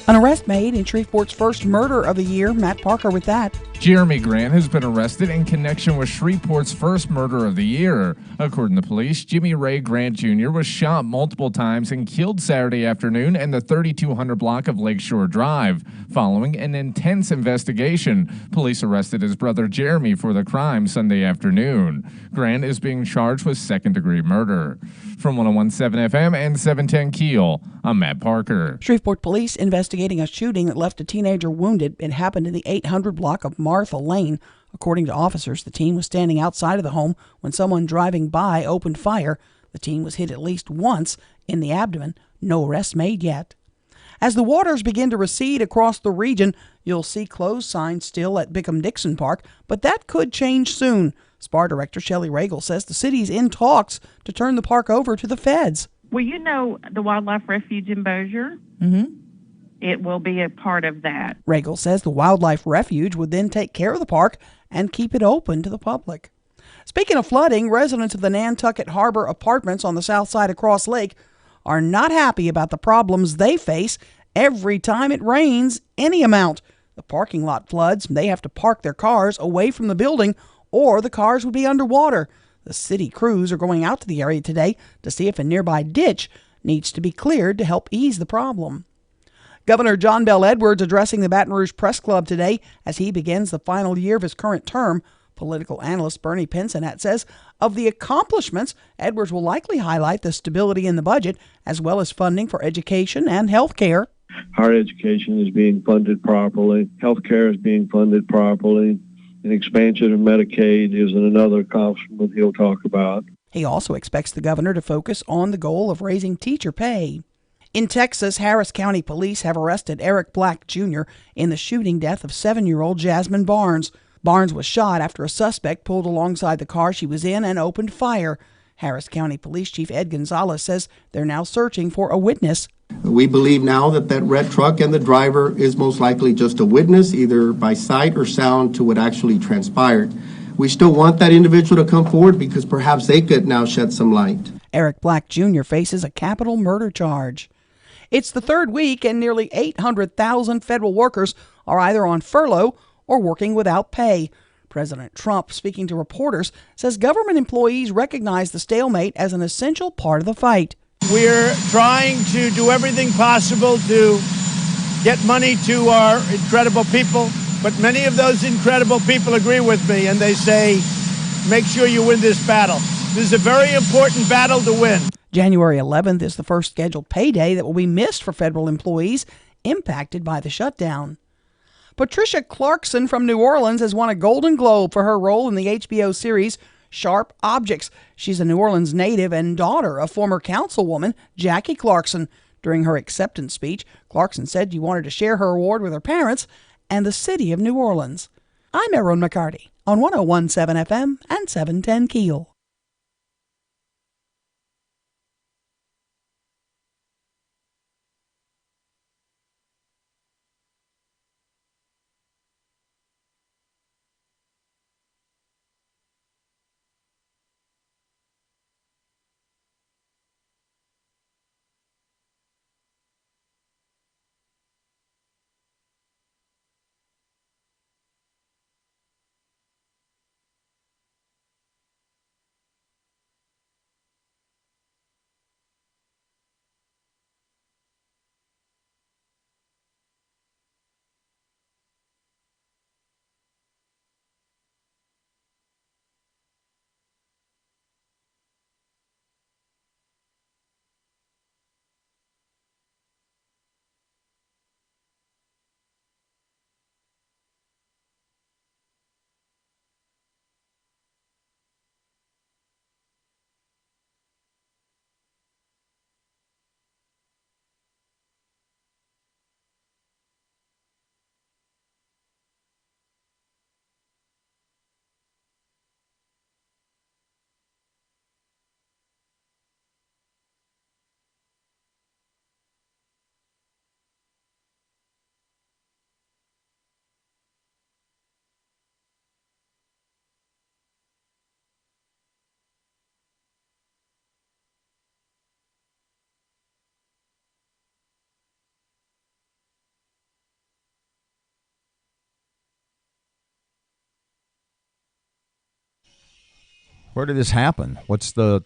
An arrest made in Shreveport's first murder of the year. Matt Parker with that. Jeremy Grant has been arrested in connection with Shreveport's first murder of the year. According to police, Jimmy Ray Grant Jr. was shot multiple times and killed Saturday afternoon in the 3200 block of Lakeshore Drive. Following an intense investigation, police arrested his brother Jeremy for the crime Sunday afternoon. Grant is being charged with second-degree murder. From 101.7 FM and 710 Keel, I'm Matt Parker. Shreveport police investigating a shooting that left a teenager wounded. It happened in the 800 block of Martha Lane. According to officers, the teen was standing outside of the home when someone driving by opened fire. The teen was hit at least once in the abdomen. No arrests made yet. As the waters begin to recede across the region, you'll see closed signs still at Bickham-Dixon Park, but that could change soon. SPAR Director Shelley Regal says the city's in talks to turn the park over to the feds. Well, you know the Wildlife Refuge in Bossier? It will be a part of that. Regal says the Wildlife Refuge would then take care of the park and keep it open to the public. Speaking of flooding, residents of the Nantucket Harbor Apartments on the south side of Cross Lake are not happy about the problems they face every time it rains any amount. The parking lot floods. They have to park their cars away from the building or the cars would be underwater. The city crews are going out to the area today to see if a nearby ditch needs to be cleared to help ease the problem. Governor John Bel Edwards addressing the Baton Rouge Press Club today as he begins the final year of his current term. Political analyst Bernie Pincinat says of the accomplishments, Edwards will likely highlight the stability in the budget as well as funding for education and health care. Higher education is being funded properly. Health care is being funded properly. An expansion of Medicaid is another accomplishment he'll talk about. He also expects the governor to focus on the goal of raising teacher pay. In Texas, Harris County police have arrested Eric Black Jr. in the shooting death of 7-year-old Jasmine Barnes. Barnes was shot after a suspect pulled alongside the car she was in and opened fire. Harris County Police Chief Ed Gonzalez says they're now searching for a witness. We believe now that red truck and the driver is most likely just a witness, either by sight or sound, to what actually transpired. We still want that individual to come forward because perhaps they could now shed some light. Eric Black Jr. faces a capital murder charge. It's the third week and nearly 800,000 federal workers are either on furlough or working without pay. President Trump, speaking to reporters, says government employees recognize the stalemate as an essential part of the fight. We're trying to do everything possible to get money to our incredible people, but many of those incredible people agree with me, and they say, make sure you win this battle. This is a very important battle to win. January 11th is the first scheduled payday that will be missed for federal employees impacted by the shutdown. Patricia Clarkson from New Orleans has won a Golden Globe for her role in the HBO series Sharp Objects. She's a New Orleans native and daughter of former councilwoman Jackie Clarkson. During her acceptance speech, Clarkson said she wanted to share her award with her parents and the city of New Orleans. I'm Erin McCarty on 101.7 FM and 710 KEEL. Where did this happen? What's the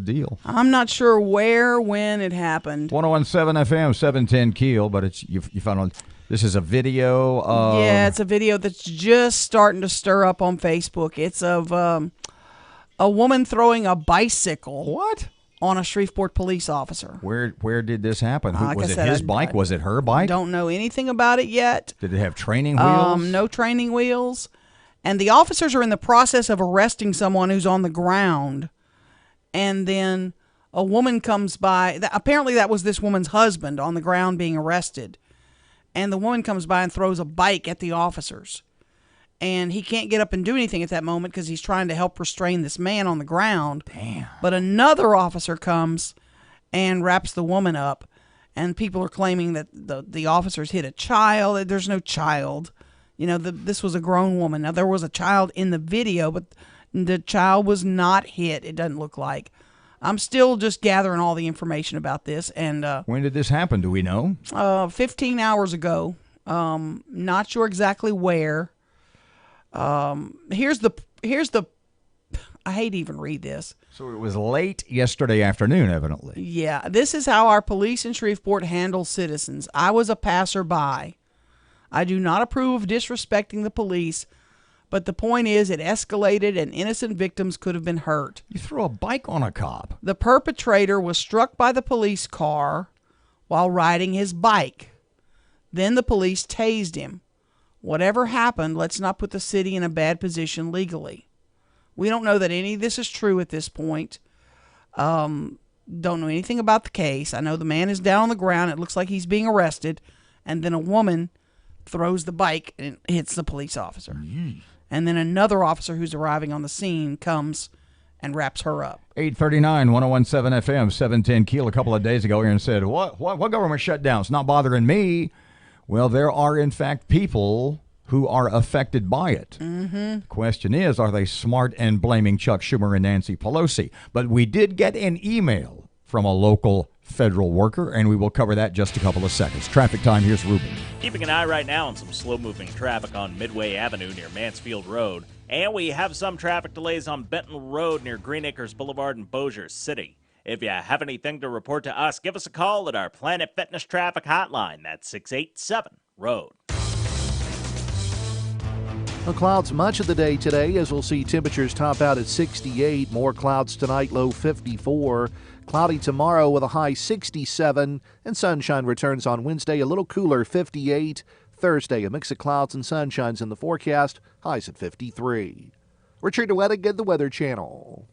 deal? I'm not sure where, when it happened. 101.7 FM, 710 KEEL, but it's you found on. This is a video of. Yeah, it's a video that's just starting to stir up on Facebook. It's of a woman throwing a bicycle. What? On a Shreveport police officer. Where did this happen? Like was I it said, his bike? Was it her bike? Don't know anything about it yet. Did it have training wheels? No training wheels. And the officers are in the process of arresting someone who's on the ground. And then a woman comes by. Apparently that was this woman's husband on the ground being arrested. And the woman comes by and throws a bike at the officers. And he can't get up and do anything at that moment because he's trying to help restrain this man on the ground. Damn. But another officer comes and wraps the woman up. And people are claiming that the officers hit a child. There's no child. You know, this was a grown woman. Now, there was a child in the video, but The child was not hit, it doesn't look like. I'm still just gathering all the information about this. And when did this happen? Do we know? 15 hours ago. Not sure exactly where. Here's the. I hate to even read this. So it was late yesterday afternoon, evidently. Yeah, this is how our police in Shreveport handle citizens. I was a passerby. I do not approve of disrespecting the police, but the point is it escalated and innocent victims could have been hurt. You threw a bike on a cop. The perpetrator was struck by the police car while riding his bike. Then the police tased him. Whatever happened, let's not put the city in a bad position legally. We don't know that any of this is true at this point. Don't know anything about the case. I know the man is down on the ground. It looks like he's being arrested. And then a woman throws the bike and hits the police officer. And then another officer who's arriving on the scene comes and wraps her up. 839, 1017 FM, 710 KEEL. A couple of days ago, Erin said, what government shutdown? It's not bothering me. Well, there are, in fact, people who are affected by it. The question is, are they smart and blaming Chuck Schumer and Nancy Pelosi? But we did get an email from a local federal worker, and we will cover that just a couple of seconds. Traffic time, here's Ruben. Keeping an eye right now on some slow-moving traffic on Midway Avenue near Mansfield Road. And we have some traffic delays on Benton Road near Green Acres Boulevard in Bossier City. If you have anything to report to us, give us a call at our Planet Fitness Traffic Hotline. That's 687-ROAD. No clouds much of the day today, as we'll see temperatures top out at 68. More clouds tonight, low 54. Cloudy tomorrow with a high 67. And sunshine returns on Wednesday, a little cooler, 58. Thursday, a mix of clouds and sunshines in the forecast, highs at 53. Richard DeWettig, the Weather Channel.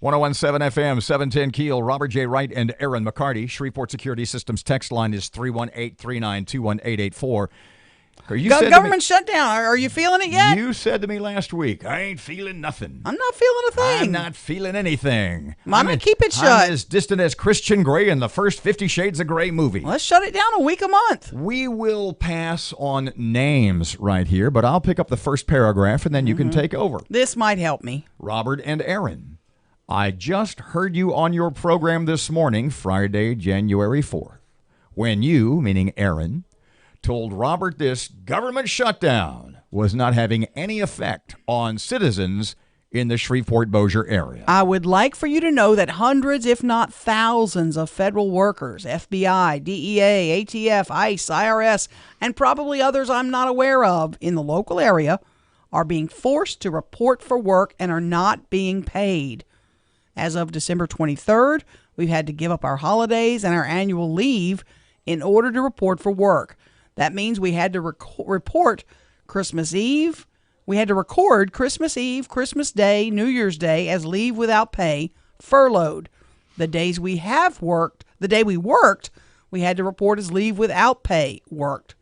.117 FM, 710 KEEL. Robert J. Wright and Erin McCarty. Shreveport Security Systems text line is 318-392-1884. Government shutdown. Are you feeling it yet? You said to me last week, I ain't feeling nothing. I'm not feeling a thing. I'm not feeling anything. Mama, keep it shut. I'm as distant as Christian Grey in the first 50 Shades of Grey movie. Let's shut it down a week a month. We will pass on names right here, but I'll pick up the first paragraph and then you can take over. This might help me. Robert and Erin. I just heard you on your program this morning, Friday, January 4th, when you, meaning Erin, told Robert this government shutdown was not having any effect on citizens in the Shreveport-Bossier area. I would like for you to know that hundreds, if not thousands, of federal workers, FBI, DEA, ATF, ICE, IRS, and probably others I'm not aware of in the local area are being forced to report for work and are not being paid. As of December 23rd, we've had to give up our holidays and our annual leave in order to report for work. That means we had to report Christmas Eve. We had to record Christmas Eve, Christmas Day, New Year's Day as leave without pay, furloughed. The days we have worked, the day we worked, we had to report as leave without pay, worked.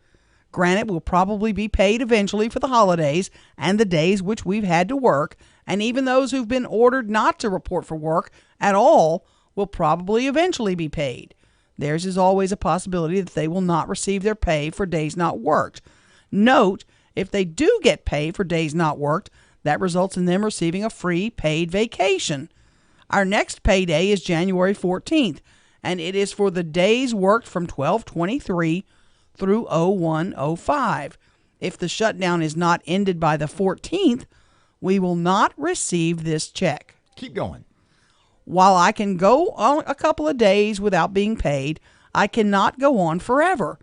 Granted, we'll probably be paid eventually for the holidays and the days which we've had to work, and even those who've been ordered not to report for work at all will probably eventually be paid. Theirs is always a possibility that they will not receive their pay for days not worked. Note, If they do get paid for days not worked, that results in them receiving a free paid vacation. Our next payday is January 14th, and it is for the days worked from 12/23 through 01/05. If the shutdown is not ended by the 14th, we will not receive this check. Keep going. While I can go on a couple of days without being paid, I cannot go on forever.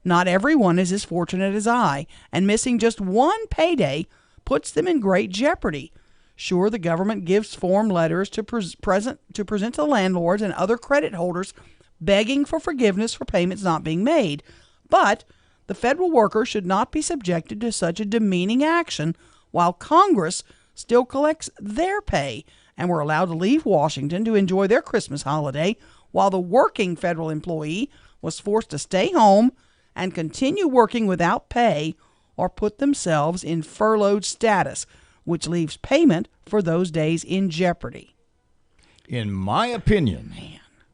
Not everyone is as fortunate as I, and missing just one payday puts them in great jeopardy. Sure, the government gives form letters to present to landlords and other credit holders begging for forgiveness for payments not being made, but the federal worker should not be subjected to such a demeaning action while Congress still collects their pay and were allowed to leave Washington to enjoy their Christmas holiday, while the working federal employee was forced to stay home and continue working without pay or put themselves in furloughed status, which leaves payment for those days in jeopardy. In my opinion,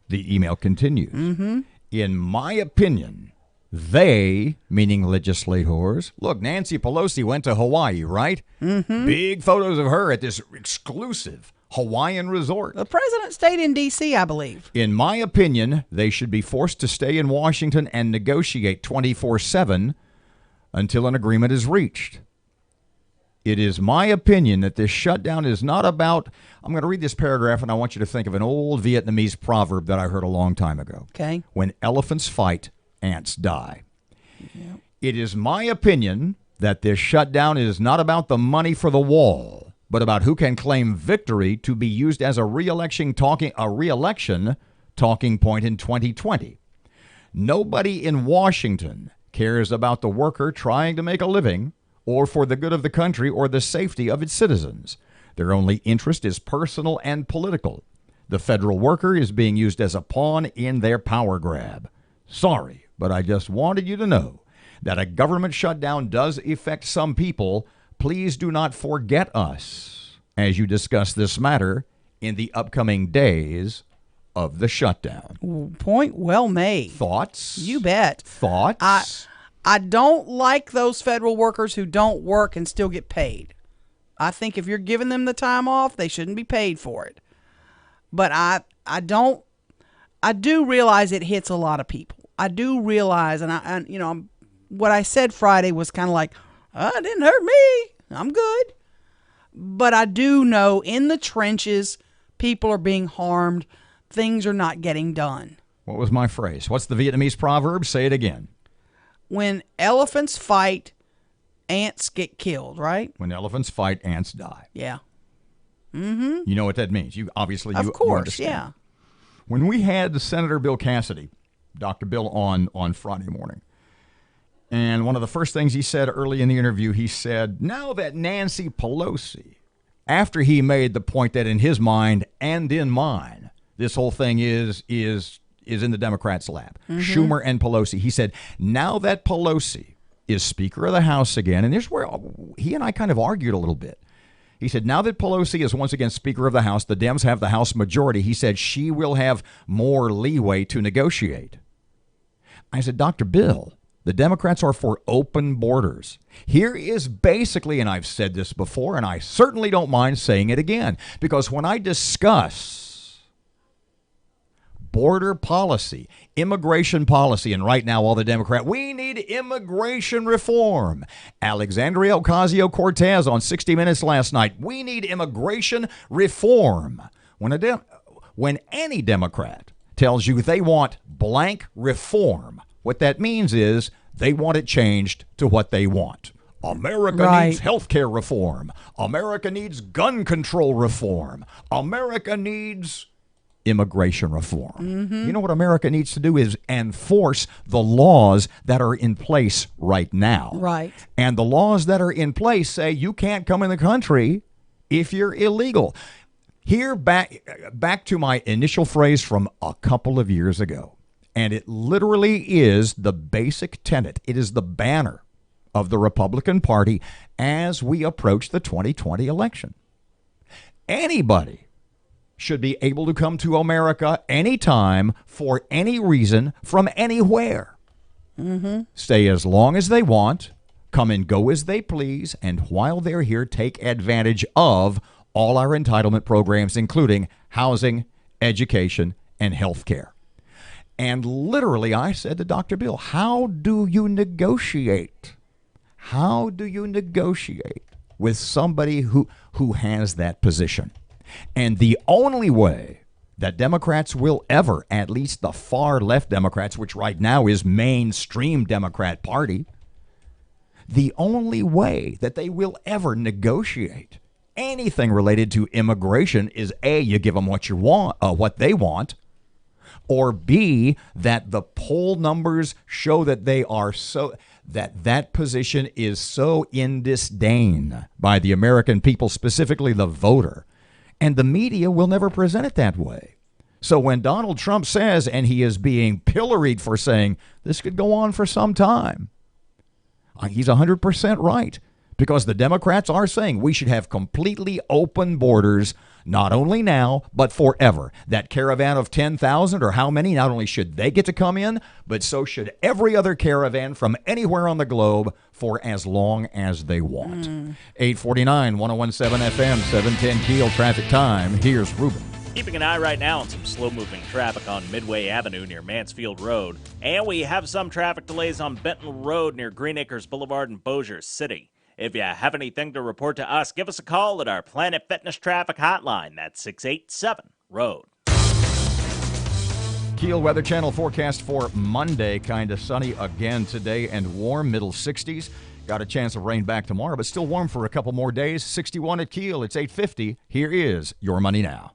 the email continues. In my opinion, they, meaning legislators, look, Nancy Pelosi went to Hawaii, right? Big photos of her at this exclusive Hawaiian resort. The president stayed in D.C., I believe. In my opinion, they should be forced to stay in Washington and negotiate 24/7 until an agreement is reached. It is my opinion that this shutdown is not about, I'm going to read this paragraph and I want you to think of an old Vietnamese proverb that I heard a long time ago. Okay. When elephants fight, ants die. Yep. It is my opinion that this shutdown is not about the money for the wall, but about who can claim victory to be used as a re-election talking point in 2020. Nobody in Washington cares about the worker trying to make a living or for the good of the country or the safety of its citizens. Their only interest is personal and political. The federal worker is being used as a pawn in their power grab. Sorry, but I just wanted you to know that a government shutdown does affect some people. Please do not forget us as you discuss this matter in the upcoming days of the shutdown. Point well made. Thoughts? You bet. Thoughts? I don't like those federal workers who don't work and still get paid. I think if you're giving them the time off, they shouldn't be paid for it. But I do realize it hits a lot of people. I do realize, and what I said Friday was kind of like, it didn't hurt me. I'm good. But I do know in the trenches, people are being harmed. Things are not getting done. What was my phrase? What's the Vietnamese proverb? Say it again. When elephants fight, ants get killed, right? When elephants fight, ants die. Yeah. You know what that means. You obviously of you course, understand. yeah. When we had Senator Bill Cassidy, Dr. Bill, on Friday morning, and one of the first things he said early in the interview, he said, now that Nancy Pelosi, after he made the point that in his mind and in mine, this whole thing is in the Democrats' lap, Schumer and Pelosi, he said, now that Pelosi is Speaker of the House again, and this is where he and I kind of argued a little bit. He said, now that Pelosi is once again Speaker of the House, the Dems have the House majority, he said she will have more leeway to negotiate. I said, Dr. Bill, the Democrats are for open borders. Here is basically, and I've said this before, and I certainly don't mind saying it again, because when I discuss border policy, immigration policy, and right now all the Democrats, we need immigration reform. Alexandria Ocasio-Cortez on 60 Minutes last night, we need immigration reform. When any Democrat tells you they want blank reform, what that means is they want it changed to what they want. America needs health care reform. America needs gun control reform. America needs immigration reform. You know what America needs to do is enforce the laws that are in place right now. Right. And the laws that are in place say you can't come in the country if you're illegal. Here, back to my initial phrase from a couple of years ago. And it literally is the basic tenet. It is the banner of the Republican Party as we approach the 2020 election. Anybody should be able to come to America anytime, for any reason, from anywhere. Stay as long as they want, come and go as they please, and while they're here, take advantage of all our entitlement programs, including housing, education, and health care. And literally, I said to Dr. Bill, how do you negotiate? How do you negotiate with somebody who has that position? And the only way that Democrats will ever, at least the far left Democrats, which right now is mainstream Democrat Party, the only way that they will ever negotiate anything related to immigration is A, you give them what you want, what they want, or B, that the poll numbers show that they are that position is so in disdain by the American people, specifically the voter, and the media will never present it that way. So when Donald Trump says, and he is being pilloried for saying this could go on for some time, he's 100% right, because the Democrats are saying we should have completely open borders, not only now, but forever. That caravan of 10,000 or how many, not only should they get to come in, but so should every other caravan from anywhere on the globe for as long as they want. 849, 101.7 FM, 710 Keel traffic time. Here's Ruben. Keeping an eye right now on some slow-moving traffic on Midway Avenue near Mansfield Road. And we have some traffic delays on Benton Road near Green Acres Boulevard in Bossier City. If you have anything to report to us, give us a call at our Planet Fitness Traffic Hotline. That's 687-ROAD. Keel Weather Channel forecast for Monday. Kind of sunny again today and warm, middle 60s. Got a chance of rain back tomorrow, but still warm for a couple more days. 61 at Keel. It's 8:50. Here is Your Money Now.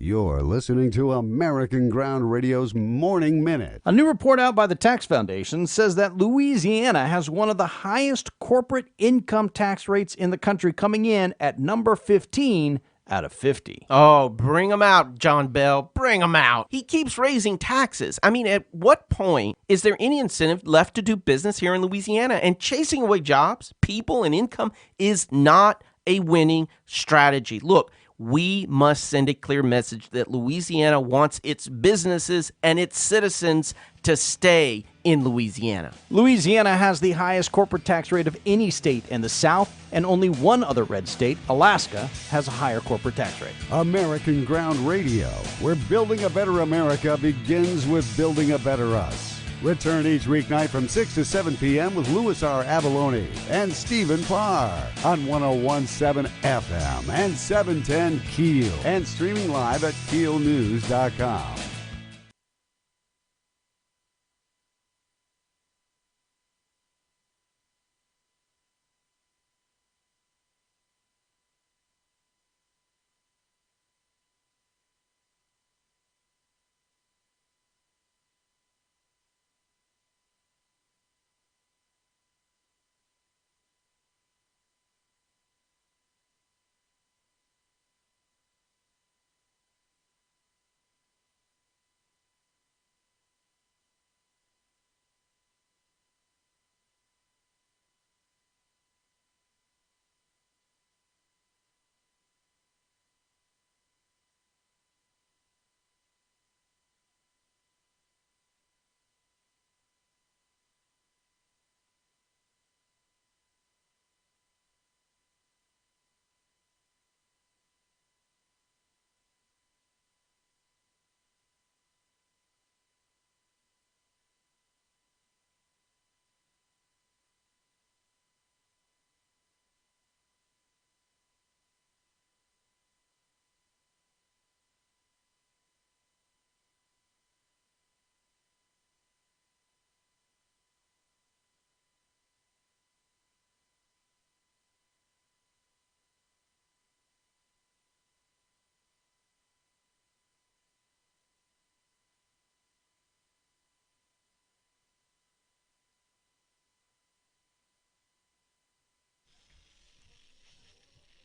You're listening to American Ground Radio's Morning Minute. A new report out by the Tax Foundation says that Louisiana has one of the highest corporate income tax rates in the country, coming in at number 15 out of 50. Oh, bring him out, John Bell. Bring him out. He keeps raising taxes. I mean, at what point is there any incentive left to do business here in Louisiana? And chasing away jobs, people, and income is not a winning strategy. Look, we must send a clear message that Louisiana wants its businesses and its citizens to stay in Louisiana. Louisiana has the highest corporate tax rate of any state in the South, and only one other red state, Alaska, has a higher corporate tax rate. American Ground Radio, where building a better America begins with building a better us. Return each weeknight from 6 to 7 p.m. with Louis R. Avalone and Stephen Parr on 101.7 FM and 710 KEEL and streaming live at KEELnews.com.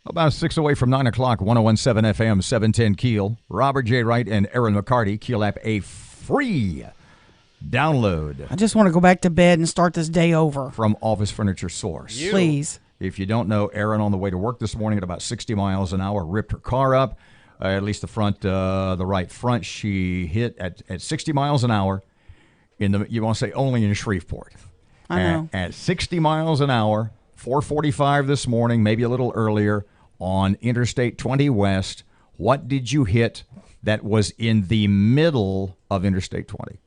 About 6 away from 9 o'clock, 101.7 FM, 710 KEEL. Robert J. Wright and Erin McCarty. KEEL app, a free download. I just want to go back to bed and start this day over. From Office Furniture Source. Please. If you don't know, Erin on the way to work this morning at about 60 miles an hour ripped her car up. At least the front, the right front, she hit at 60 miles an hour. You want to say only in Shreveport. I know. At 60 miles an hour, 4:45 this morning, maybe a little earlier, on Interstate 20 West. What did you hit that was in the middle of Interstate 20?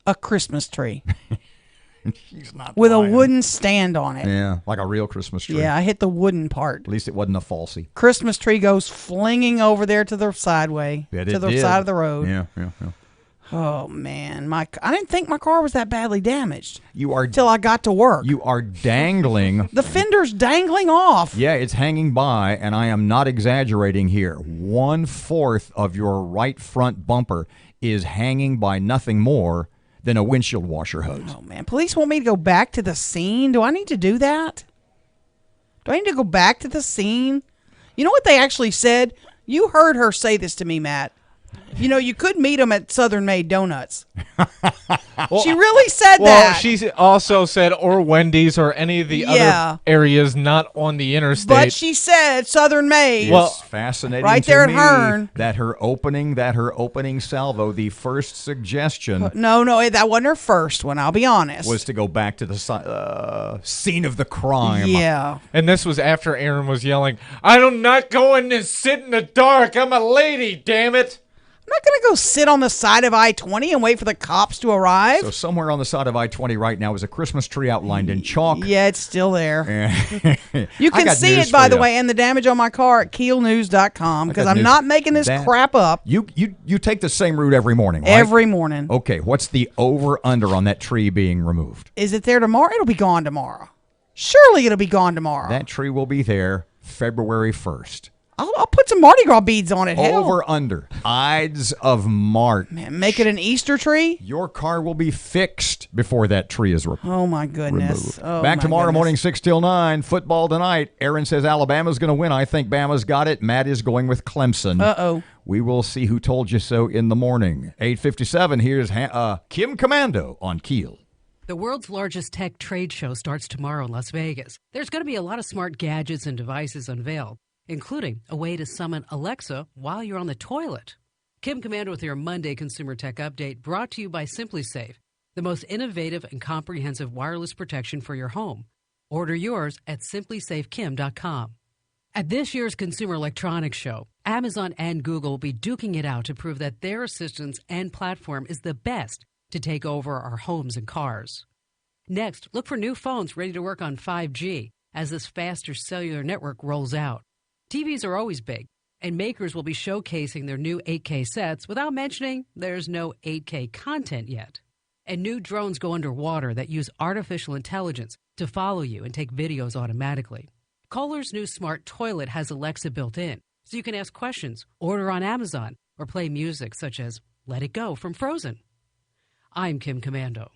A Christmas tree. She's not with lying. a wooden stand on it. Yeah, like a real Christmas tree. Yeah, I hit the wooden part. At least it wasn't a falsie. Christmas tree goes flinging over there to the sideway, Yeah, to the side of the road. Yeah. Oh man, I didn't think my car was that badly damaged. You are till I got to work. You are dangling. The fender's dangling off. Yeah, it's hanging by, and I am not exaggerating here. 1/4 of your right front bumper is hanging by nothing more than a windshield washer hose. Oh man, police want me to go back to the scene. Do I need to do that? Do I need to go back to the scene? You know what they actually said? You heard her say this to me, Matt. You know, you could meet them at Southern Made Donuts. She really said that. Well, she also said, or Wendy's, or any of the other areas not on the interstate. But she said Southern Made. It's fascinating right to there me at Hearn. that her opening salvo, the first suggestion. No, that wasn't her first one. I'll be honest. Was to go back to the scene of the crime. Yeah. And this was after Erin was yelling, I'm not going to sit in the dark. I'm a lady, damn it. I'm not going to go sit on the side of I-20 and wait for the cops to arrive. So somewhere on the side of I-20 right now is a Christmas tree outlined in chalk. Yeah, it's still there. You I can got see news it, by for the ya. way, and the damage on my car at KEELnews.com because I'm not making this crap up. You take the same route every morning, right? Every morning. Okay, what's the over-under on that tree being removed? Is it there tomorrow? It'll be gone tomorrow. Surely it'll be gone tomorrow. That tree will be there February 1st. I'll put some Mardi Gras beads on it. Hell. Over-under. Ides of March. Man, make it an Easter tree? Your car will be fixed before that tree is removed. Oh, my goodness. Oh, Back my tomorrow goodness. morning, 6 till 9. Football tonight. Erin says Alabama's going to win. I think Bama's got it. Matt is going with Clemson. Uh-oh. We will see who told you so in the morning. 8:57. Here's Kim Commando on KEEL. The world's largest tech trade show starts tomorrow in Las Vegas. There's going to be a lot of smart gadgets and devices unveiled, including a way to summon Alexa while you're on the toilet. Kim Commando with your Monday Consumer Tech Update, brought to you by SimpliSafe, the most innovative and comprehensive wireless protection for your home. Order yours at simplysafekim.com. At this year's Consumer Electronics Show, Amazon and Google will be duking it out to prove that their assistance and platform is the best to take over our homes and cars. Next, look for new phones ready to work on 5G as this faster cellular network rolls out. TVs are always big, and makers will be showcasing their new 8K sets without mentioning there's no 8K content yet. And new drones go underwater that use artificial intelligence to follow you and take videos automatically. Kohler's new smart toilet has Alexa built in, so you can ask questions, order on Amazon, or play music such as Let It Go from Frozen. I'm Kim Commando.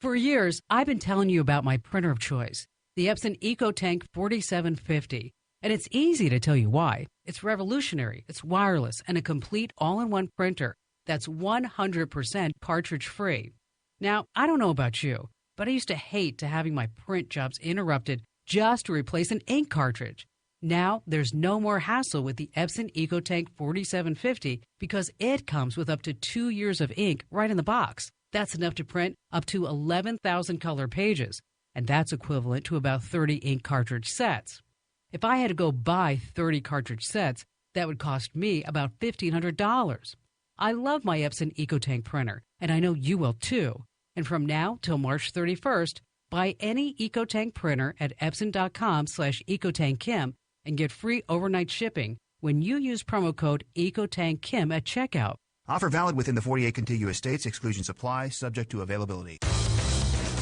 For years, I've been telling you about my printer of choice, the Epson EcoTank 4750. And it's easy to tell you why. It's revolutionary, it's wireless, and a complete all-in-one printer that's 100% cartridge-free. Now, I don't know about you, but I used to hate to having my print jobs interrupted just to replace an ink cartridge. Now, there's no more hassle with the Epson EcoTank 4750 because it comes with up to 2 years of ink right in the box. That's enough to print up to 11,000 color pages, and that's equivalent to about 30 ink cartridge sets. If I had to go buy 30 cartridge sets, that would cost me about $1,500. I love my Epson EcoTank printer, and I know you will too. And from now till March 31st, buy any EcoTank printer at Epson.com/EcoTankKim and get free overnight shipping when you use promo code EcoTankKim at checkout. Offer valid within the 48 contiguous states. Exclusions apply, subject to availability.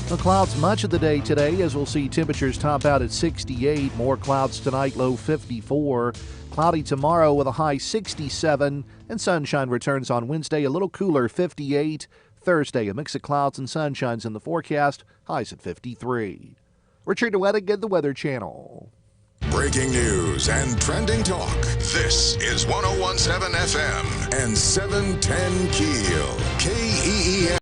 The clouds much of the day today, as we'll see temperatures top out at 68. More clouds tonight, low 54. Cloudy tomorrow with a high 67. And sunshine returns on Wednesday, a little cooler, 58. Thursday, a mix of clouds and sunshines in the forecast, highs at 53. Richard Wettig, the Weather Channel. Breaking news and trending talk. This is 101.7 FM and 710 KEEL. KEEL.